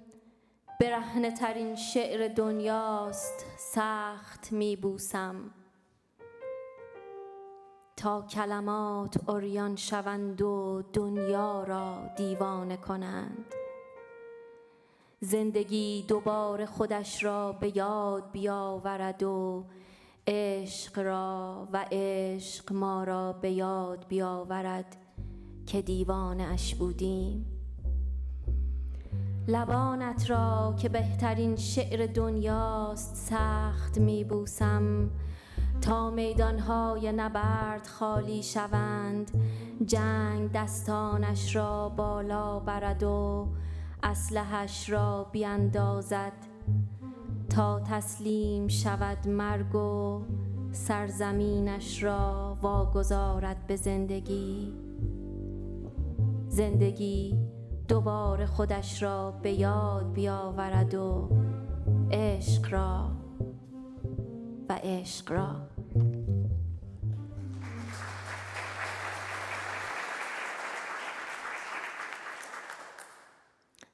برهنه ترین شعر دنیاست سخت میبوسم تا کلمات عریان شوند و دنیا را دیوانه کنند. زندگی دوباره خودش را به یاد بیاورد و عشق را و عشق ما را به یاد بیاورد که دیوانه اش بودیم. لبانت را که بهترین شعر دنیاست سخت میبوسم تا میدانهای نبرد خالی شوند. جنگ دستانش را بالا برد و اسلحه‌اش را بیندازد تا تسلیم شود مرگ و سرزمینش را واگذارد به زندگی. زندگی دوباره خودش را به یاد بیاورد و عشق را و عشق را.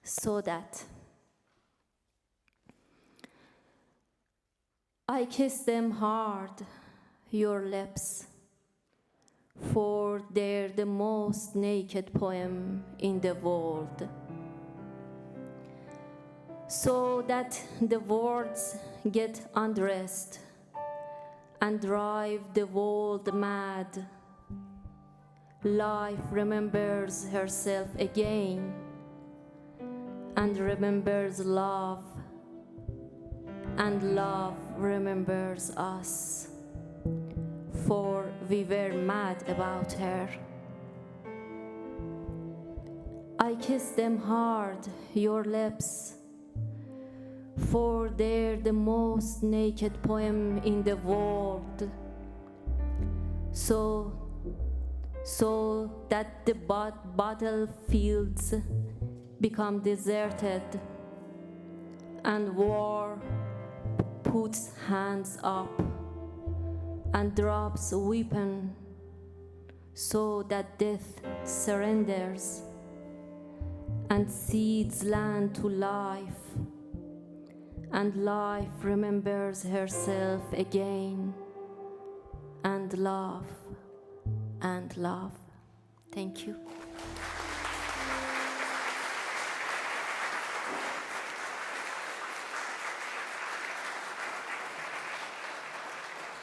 So that I kiss them hard, your lips, for they're the most naked poem in the world. So that the words get undressed and drive the world mad. Life remembers herself again and remembers love, and love remembers us, for we were mad about her. I kiss them hard, your lips, for they're the most naked poem in the world. So that the battlefields become deserted, and war puts hands up and drops a weapon, so that death surrenders and seeds land to life, and life remembers herself again, and love, and love. Thank you.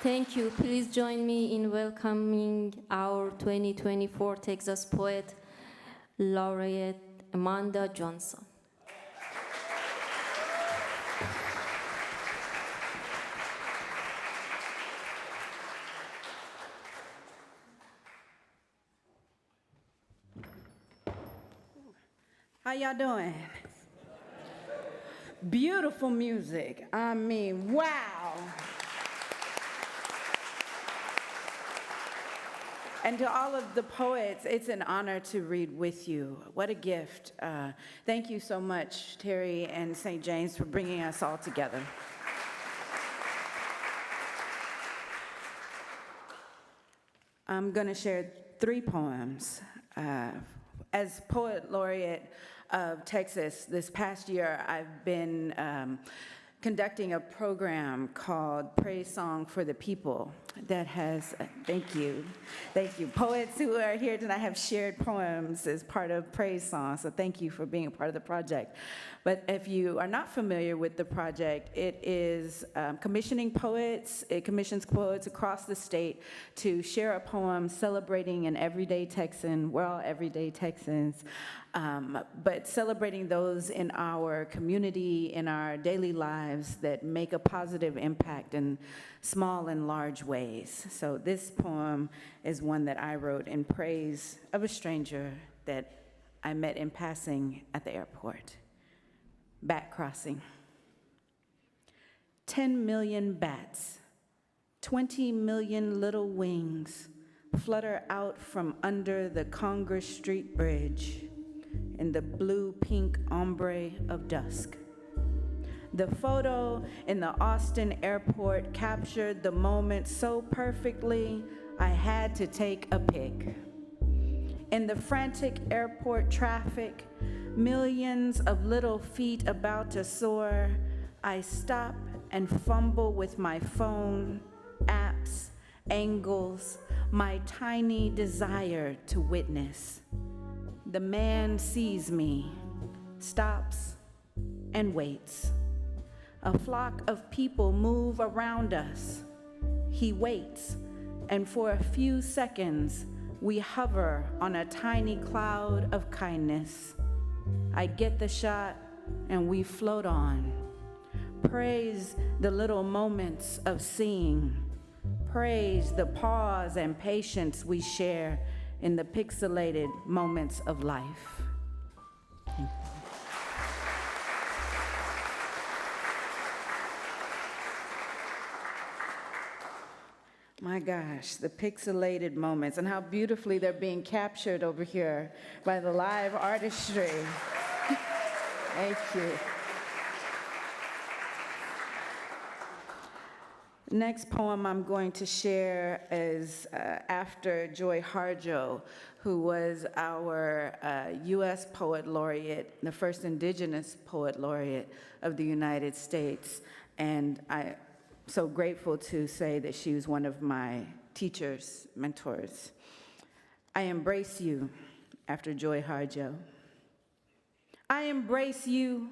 Thank you. Please join me in welcoming our 2024 Texas Poet Laureate, Amanda Johnson. How y'all doing? Beautiful music. I mean, wow. And to all of the poets, it's an honor to read with you. What a gift. Thank you so much, Terry and St. James, for bringing us all together. I'm going to share 3 poems. As Poet Laureate of Texas, this past year, I've been conducting a program called Praise Song for the People that has, thank you. Poets who are here tonight have shared poems as part of Praise Song, so thank you for being a part of the project. But if you are not familiar with the project, it is commissioning poets. It commissions poets across the state to share a poem celebrating an everyday Texan. We're all everyday Texans, but celebrating those in our community, in our daily lives that make a positive impact in small and large ways. So this poem is one that I wrote in praise of a stranger that I met in passing at the airport. Bat crossing. 10 million bats, 20 million little wings flutter out from under the Congress Street Bridge in the blue-pink ombre of dusk. The photo in the Austin airport captured the moment so perfectly, I had to take a pic. In the frantic airport traffic, millions of little feet about to soar, I stop and fumble with my phone, apps, angles, my tiny desire to witness. The man sees me, stops, and waits. A flock of people move around us. He waits, and for a few seconds, we hover on a tiny cloud of kindness. I get the shot, and we float on. Praise the little moments of seeing. Praise the pause and patience we share in the pixelated moments of life. Thank you. My gosh, the pixelated moments and how beautifully they're being captured over here by the live artistry. Thank you. Next poem I'm going to share is after Joy Harjo, who was our U.S. Poet Laureate, the first Indigenous Poet Laureate of the United States. And I'm so grateful to say that she was one of my teachers, mentors. I embrace you, after Joy Harjo. I embrace you,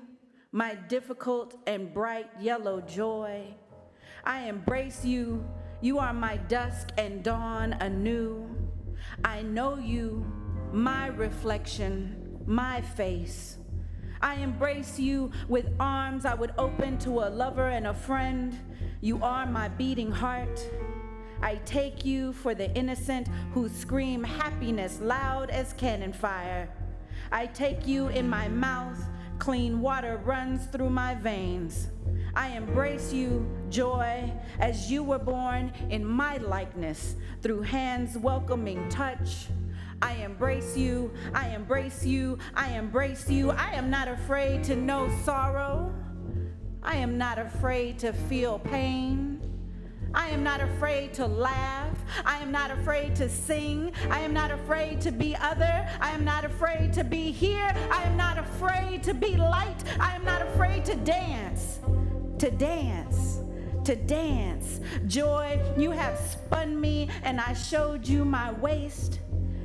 my difficult and bright yellow joy. I embrace you, you are my dusk and dawn anew. I know you, my reflection, my face. I embrace you with arms I would open to a lover and a friend. You are my beating heart. I take you for the innocent who scream happiness loud as cannon fire. I take you in my mouth, clean water runs through my veins. I embrace you, joy, as you were born in my likeness, through hands welcoming touch. I embrace you, I embrace you, I embrace you. I am not afraid to know sorrow. I am not afraid to feel pain. I am not afraid to laugh. I am not afraid to sing. I am not afraid to be other. I am not afraid to be here. I am not afraid to be light. I am not afraid to dance. To dance. To dance. Joy, you have spun me and I showed you my waist.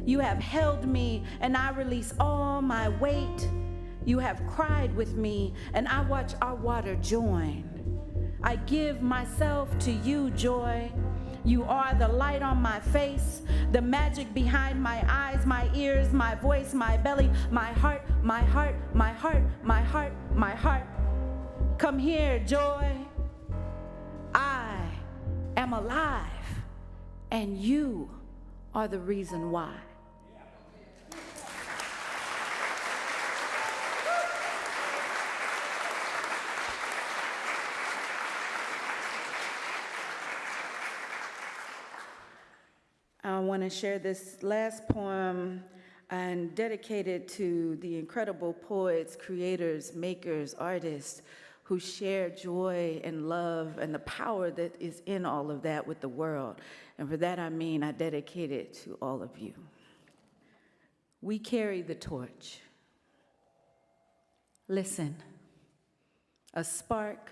You have held me and I release all my weight. You have cried with me and I watch our water join. I give myself to you, joy. You are the light on my face, the magic behind my eyes, my ears, my voice, my belly, my heart, my heart, my heart, my heart, my heart. Come here, joy. I am alive, and you are the reason why. I want to share this last poem and dedicate it to the incredible poets, creators, makers, artists who share joy and love and the power that is in all of that with the world. And for that, I mean, I dedicate it to all of you. We carry the torch. Listen, a spark,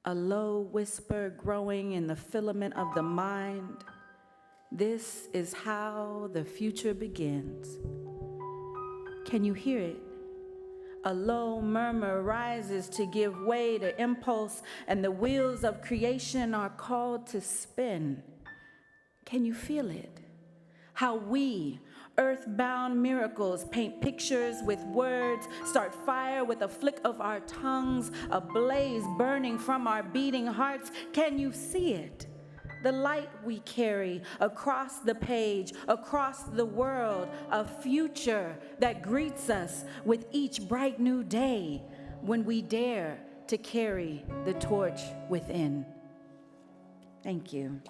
a low whisper growing in the filament of the mind. This is how the future begins. Can you hear it? A low murmur rises to give way to impulse, and the wheels of creation are called to spin. Can you feel it? How we, earthbound miracles, paint pictures with words, start fire with a flick of our tongues, a blaze burning from our beating hearts. Can you see it? The light we carry across the page, across the world, a future that greets us with each bright new day when we dare to carry the torch within. Thank you.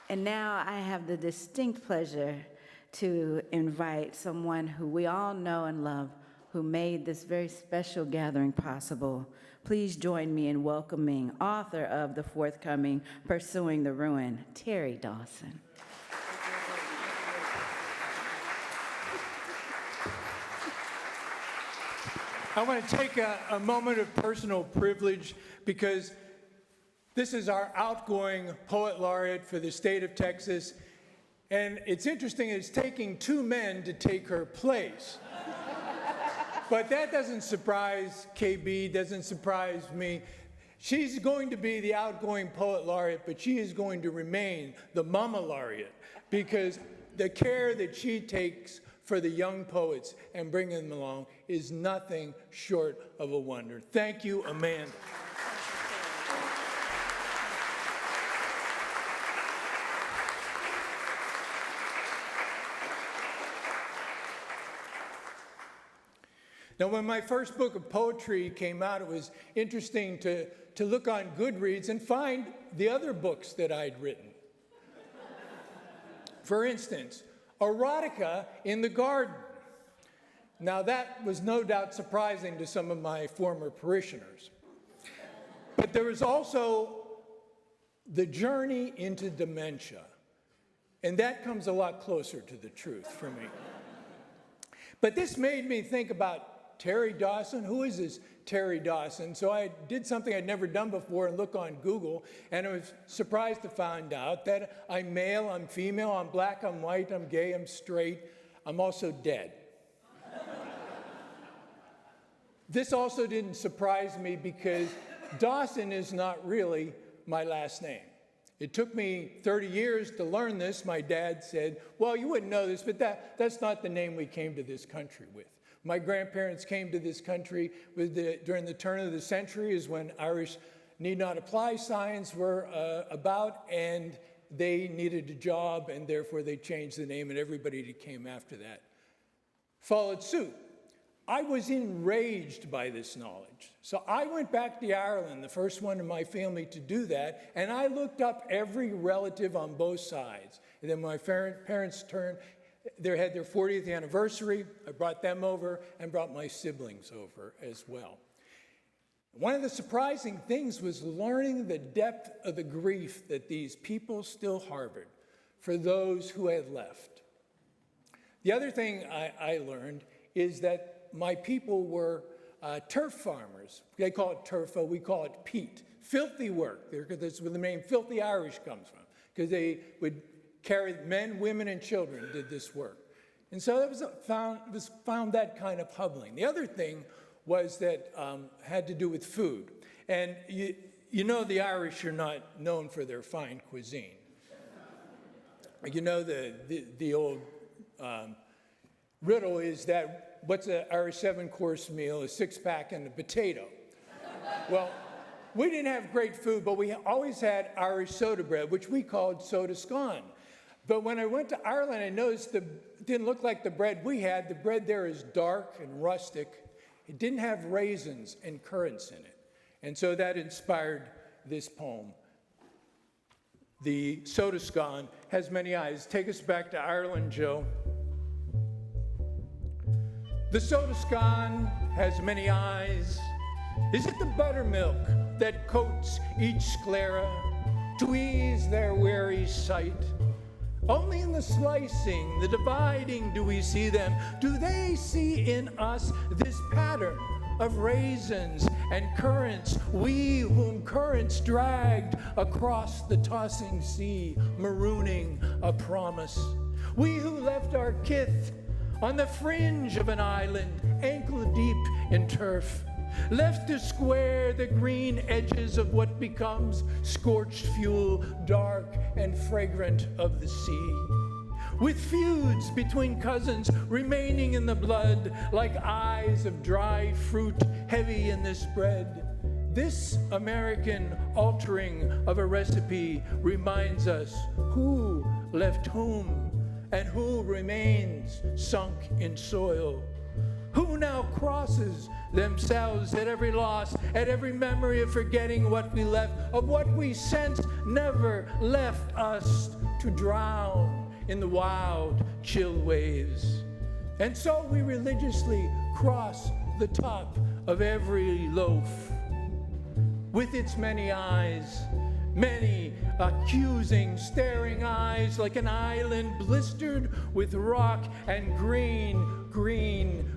And now I have the distinct pleasure to invite someone who we all know and love, who made this very special gathering possible. Please join me in welcoming author of the forthcoming Pursuing the Ruin, Terry Dawson. I want to take a moment of personal privilege because this is our outgoing poet laureate for the state of Texas. And it's interesting, it's taking two men to take her place. But that doesn't surprise KB, doesn't surprise me. She's going to be the outgoing poet laureate, but she is going to remain the mama laureate because the care that she takes for the young poets and bringing them along is nothing short of a wonder. Thank you, Amanda. Now, when my first book of poetry came out, it was interesting to look on Goodreads and find the other books that I'd written. For instance, Erotica in the Garden. Now, that was no doubt surprising to some of my former parishioners. But there was also The Journey into Dementia, and that comes a lot closer to the truth for me. But this made me think about Terry Dawson. Who is this Terry Dawson? So I did something I'd never done before and look on Google, and I was surprised to find out that I'm male, I'm female, I'm black, I'm white, I'm gay, I'm straight, I'm also dead. This also didn't surprise me because Dawson is not really my last name. It took me 30 years to learn this. My dad said, well, you wouldn't know this, but that's not the name we came to this country with. My grandparents came to this country during the turn of the century is when Irish need not apply signs were about, and they needed a job, and therefore they changed the name, and everybody that came after that followed suit. I was enraged by this knowledge. So I went back to Ireland, the first one in my family to do that, and I looked up every relative on both sides. And then my parents they had their 40th anniversary. I brought them over and brought my siblings over as well. One of the surprising things was learning the depth of the grief that these people still harbored for those who had left. The other thing I learned is that my people were turf farmers. They call it turfa, we call it peat. Filthy work. That's where the name Filthy Irish comes from, because they would carry men, women, and children did this work. And so it was found that kind of humbling. The other thing was that had to do with food. And you know the Irish are not known for their fine cuisine. You know the old riddle is that what's our 7-course meal? A 6-pack and a potato. Well, we didn't have great food, but we always had Irish soda bread, which we called soda scone. But when I went to Ireland, I noticed it didn't look like the bread we had. The bread there is dark and rustic. It didn't have raisins and currants in it. And so that inspired this poem. The soda scone has many eyes. Take us back to Ireland, Joe. The soda scone has many eyes. Is it the buttermilk that coats each sclera to ease their weary sight? Only in the slicing, the dividing do we see them. Do they see in us this pattern of raisins and currants, we whom currents dragged across the tossing sea, marooning a promise? We who left our kith on the fringe of an island, ankle deep in turf, left to square the green edges of what becomes scorched fuel, dark and fragrant of the sea. With feuds between cousins remaining in the blood, like eyes of dry fruit heavy in this bread. This American altering of a recipe reminds us who left whom and who remains sunk in soil. Who now crosses themselves at every loss, at every memory of forgetting what we left, of what we sense never left us to drown in the wild, chill waves. And so we religiously cross the top of every loaf with its many eyes, many accusing, staring eyes like an island blistered with rock and green,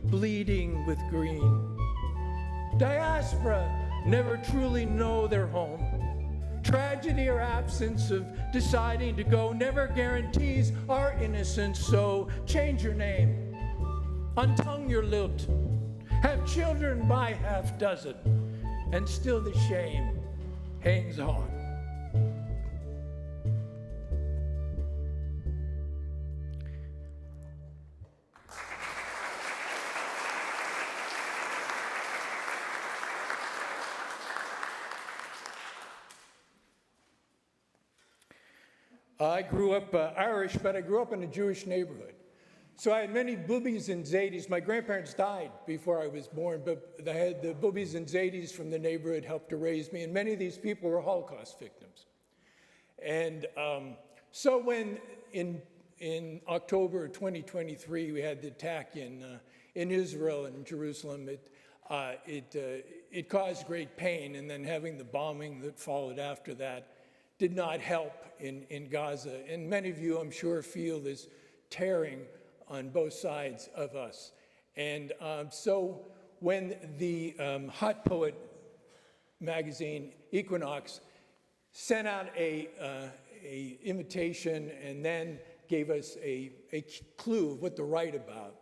bleeding with green. Diaspora never truly know their home. Tragedy or absence of deciding to go never guarantees our innocence, so change your name, untongue your lilt, have children by half dozen, and still the shame hangs on. I grew up Irish, but I grew up in a Jewish neighborhood. So I had many boobies and zadies. My grandparents died before I was born, but I had the boobies and zadies from the neighborhood helped to raise me, and many of these people were Holocaust victims. And so when in October 2023 we had the attack in Israel and in Jerusalem, it caused great pain, and then having the bombing that followed after that did not help in Gaza. And many of you, I'm sure, feel this tearing on both sides of us. And so when the Hot Poet magazine, Equinox, sent out a invitation and then gave us a clue of what to write about,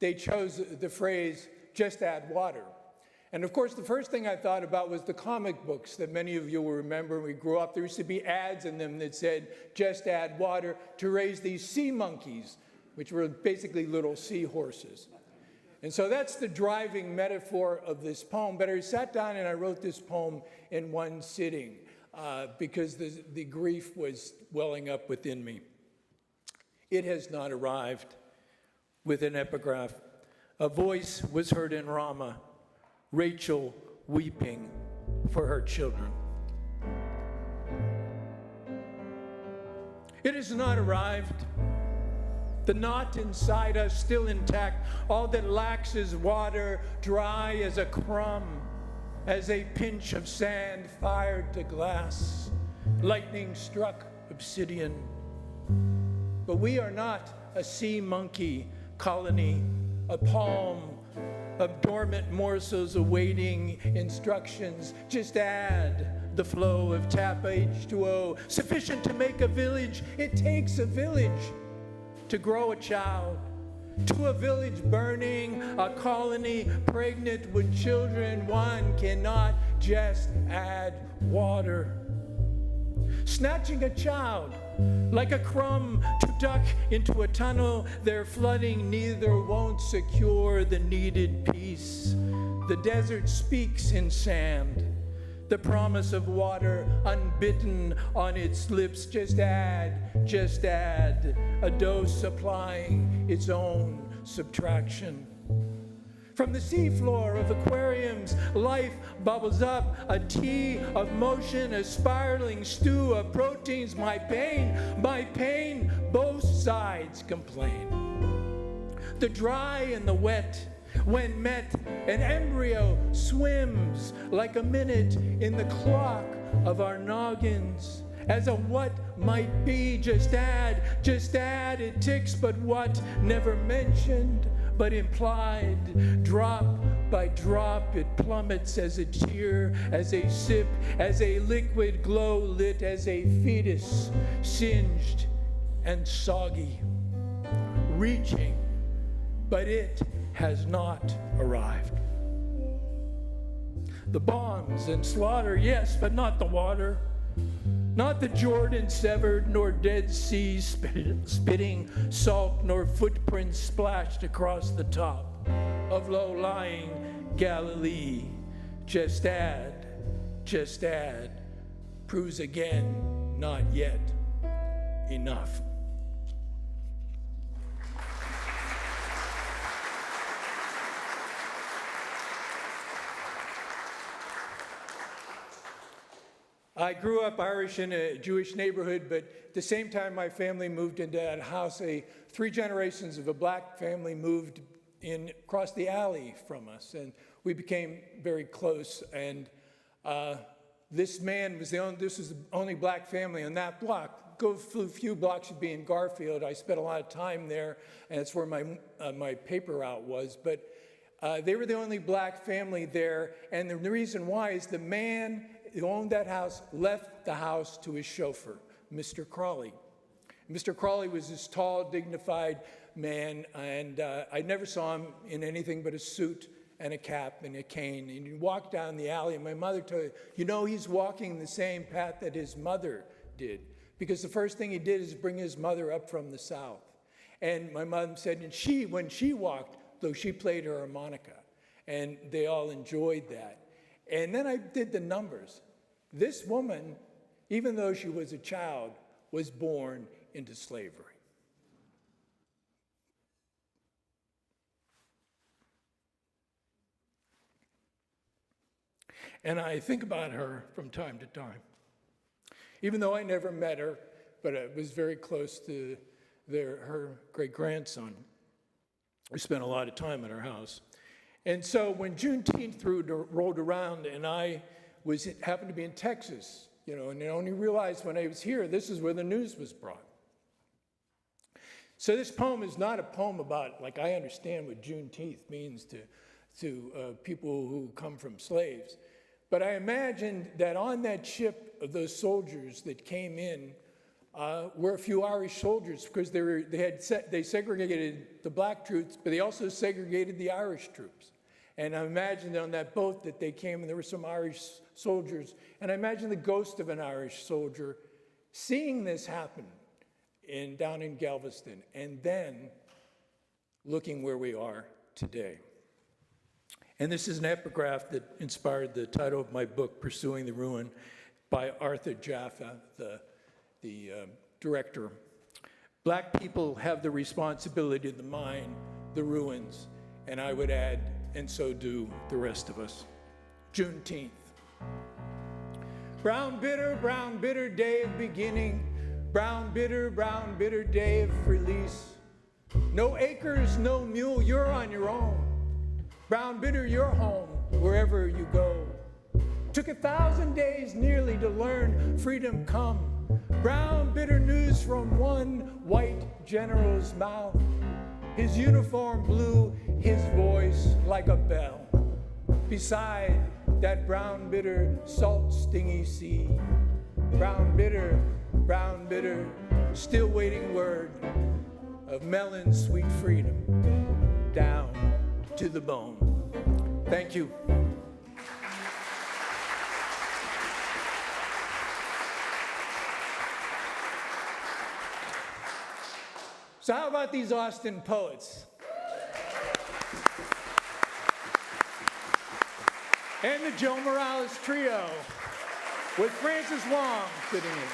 they chose the phrase, just add water. And of course, the first thing I thought about was the comic books that many of you will remember when we grew up. There used to be ads in them that said, just add water to raise these sea monkeys, which were basically little seahorses. And so that's the driving metaphor of this poem. But I sat down and I wrote this poem in one sitting because the grief was welling up within me. It has not arrived. With an epigraph. A voice was heard in Ramah, Rachel weeping for her children. It has not arrived. The knot inside us still intact. All that lacks is water, dry as a crumb, as a pinch of sand fired to glass. Lightning struck obsidian. But we are not a sea monkey colony, a palm of dormant morsels awaiting instructions. Just add the flow of tap H2O, sufficient to make a village. It takes a village to grow a child. To a village burning, a colony pregnant with children, one cannot just add water. Snatching a child like a crumb to duck into a tunnel, their flooding neither won't secure the needed peace. The desert speaks in sand, the promise of water unbitten on its lips. Just add, a dose supplying its own subtraction. From the seafloor of aquariums, life bubbles up, a tea of motion, a spiraling stew of proteins. My pain, both sides complain. The dry and the wet, when met, an embryo swims like a minute in the clock of our noggins. As a what might be, just add, it ticks, but what, never mentioned, but implied. Drop by drop, it plummets as a tear, as a sip, as a liquid glow lit, as a fetus, singed and soggy. Reaching, but it has not arrived. The bombs and slaughter, yes, but not the water. Not the Jordan severed, nor Dead Sea spitting salt, nor footprints splashed across the top of low-lying Galilee. Just add, proves again, not yet enough. I grew up Irish in a Jewish neighborhood, but at the same time my family moved into that house, 3 generations of a black family moved in across the alley from us, and we became very close. And this man was this was the only black family on that block. Go a few blocks, you'd be in Garfield. I spent a lot of time there, and that's where my paper route was. But they were the only black family there, and the reason why is the man who owned that house left the house to his chauffeur, Mr. Crawley. Mr. Crawley was this tall, dignified man, and I never saw him in anything but a suit and a cap and a cane. And he'd walk down the alley, and my mother told me, he's walking the same path that his mother did, because the first thing he did is bring his mother up from the South. And my mom said, and when she walked, though, she played her harmonica, and they all enjoyed that. And then I did the numbers. This woman, even though she was a child, was born into slavery. And I think about her from time to time. Even though I never met her, but I was very close to her great-grandson. We spent a lot of time at her house. And so when Juneteenth rolled around and I happened to be in Texas, and I only realized when I was here, this is where the news was brought. So this poem is not a poem about, like, I understand what Juneteenth means to people who come from slaves. But I imagined that on that ship of those soldiers that came in were a few Irish soldiers, because they segregated the black troops, but they also segregated the Irish troops. And I imagined on that boat that they came, and there were some Irish soldiers. And I imagine the ghost of an Irish soldier seeing this happen down in Galveston, and then looking where we are today. And this is an epigraph that inspired the title of my book, Pursuing the Ruin, by Arthur Jaffa, the director. Black people have the responsibility to mine the ruins, and I would add, and so do the rest of us. Juneteenth. Brown bitter day of beginning. Brown bitter day of release. No acres, no mule, you're on your own. Brown bitter, you're home, wherever you go. Took 1,000 days nearly to learn freedom come. Brown bitter news from one white general's mouth. His uniform blew his voice like a bell. Beside that brown bitter, salt stingy sea. Brown bitter, still waiting word of melon sweet freedom down to the bone. Thank you. So how about these Austin poets? And the Joe Morales Trio with Francis Wong sitting in.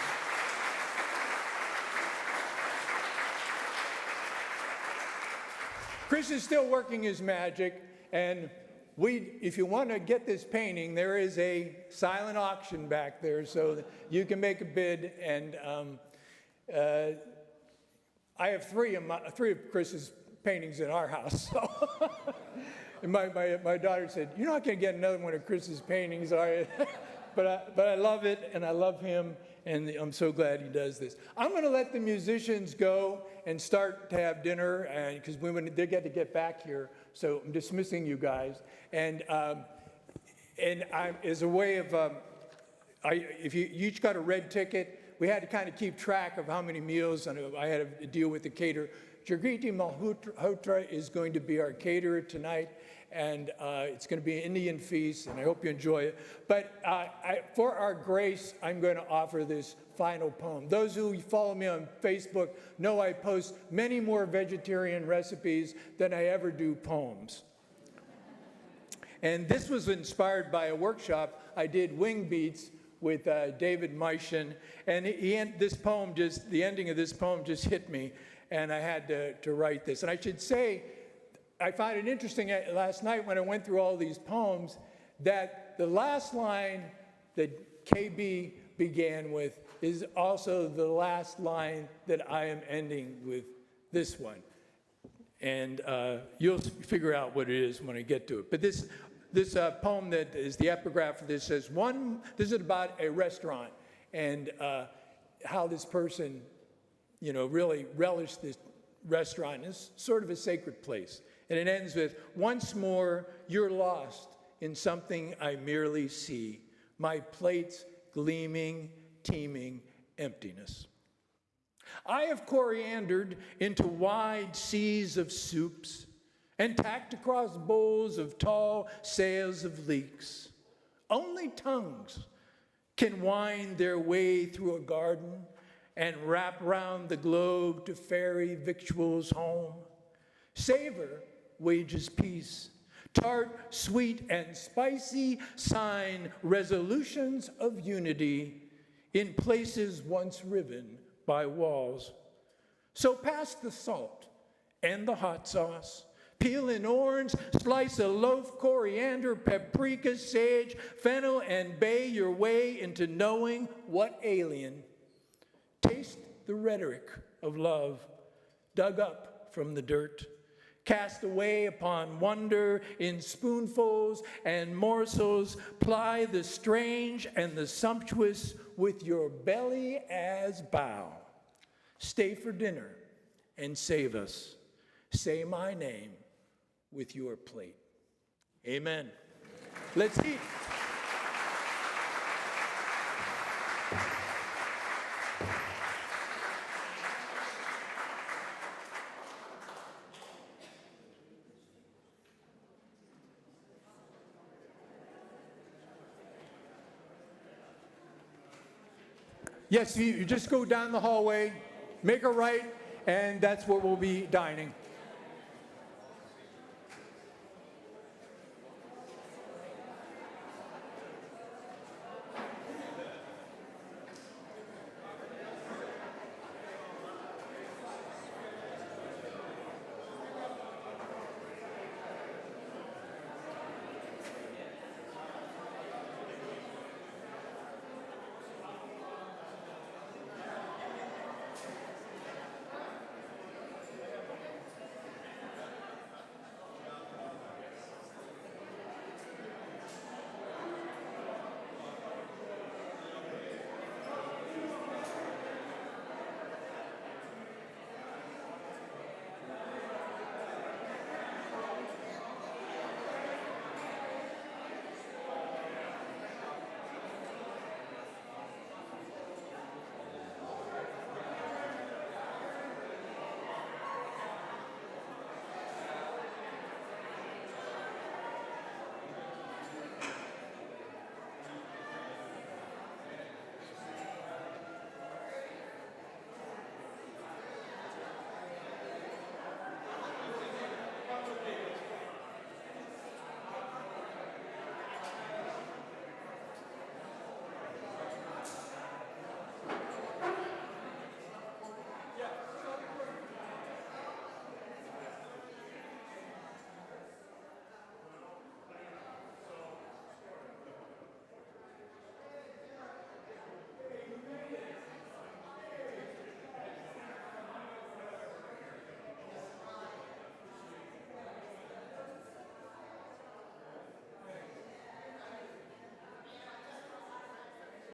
Chris is still working his magic, and if you want to get this painting, there is a silent auction back there so that you can make a bid, and I have three of Chris's paintings in our house. So and my daughter said, "You're not going to get another one of Chris's paintings, are you?" but I love it, and I love him, and I'm so glad he does this. I'm going to let the musicians go and start to have dinner, and because they get to get back here, so I'm dismissing you guys. And as a way of, if you each got a red ticket, we had to kind of keep track of how many meals, and I had to deal with the caterer. Jagriti Malhotra is going to be our caterer tonight, and it's going to be an Indian feast, and I hope you enjoy it. But for our grace, I'm going to offer this final poem. Those who follow me on Facebook know I post many more vegetarian recipes than I ever do poems. And this was inspired by a workshop I did, Wing Beats, with David Meishen, and the ending of this poem just hit me, and I had to write this. And I should say, I found it interesting last night when I went through all these poems that the last line that KB began with is also the last line that I am ending with this one. And you'll figure out what it is when I get to it. But this poem that is the epigraph for this says, this is about a restaurant and how this person, really relished this restaurant. It's sort of a sacred place. And it ends with, once more, you're lost in something I merely see. My plate's gleaming, teeming emptiness. I have coriandered into wide seas of soups and tacked across bowls of tall sails of leeks. Only tongues can wind their way through a garden and wrap round the globe to ferry victuals home. Savor wages peace. Tart, sweet, and spicy sign resolutions of unity in places once riven by walls. So pass the salt and the hot sauce. Peel an orange, slice a loaf, coriander, paprika, sage, fennel, and bay your way into knowing what alien. Taste the rhetoric of love, dug up from the dirt. Cast away upon wonder in spoonfuls and morsels. Ply the strange and the sumptuous with your belly as bow. Stay for dinner and save us. Say my name with your plate. Amen. Let's eat. Yes, you just go down the hallway, make a right, and that's where we'll be dining.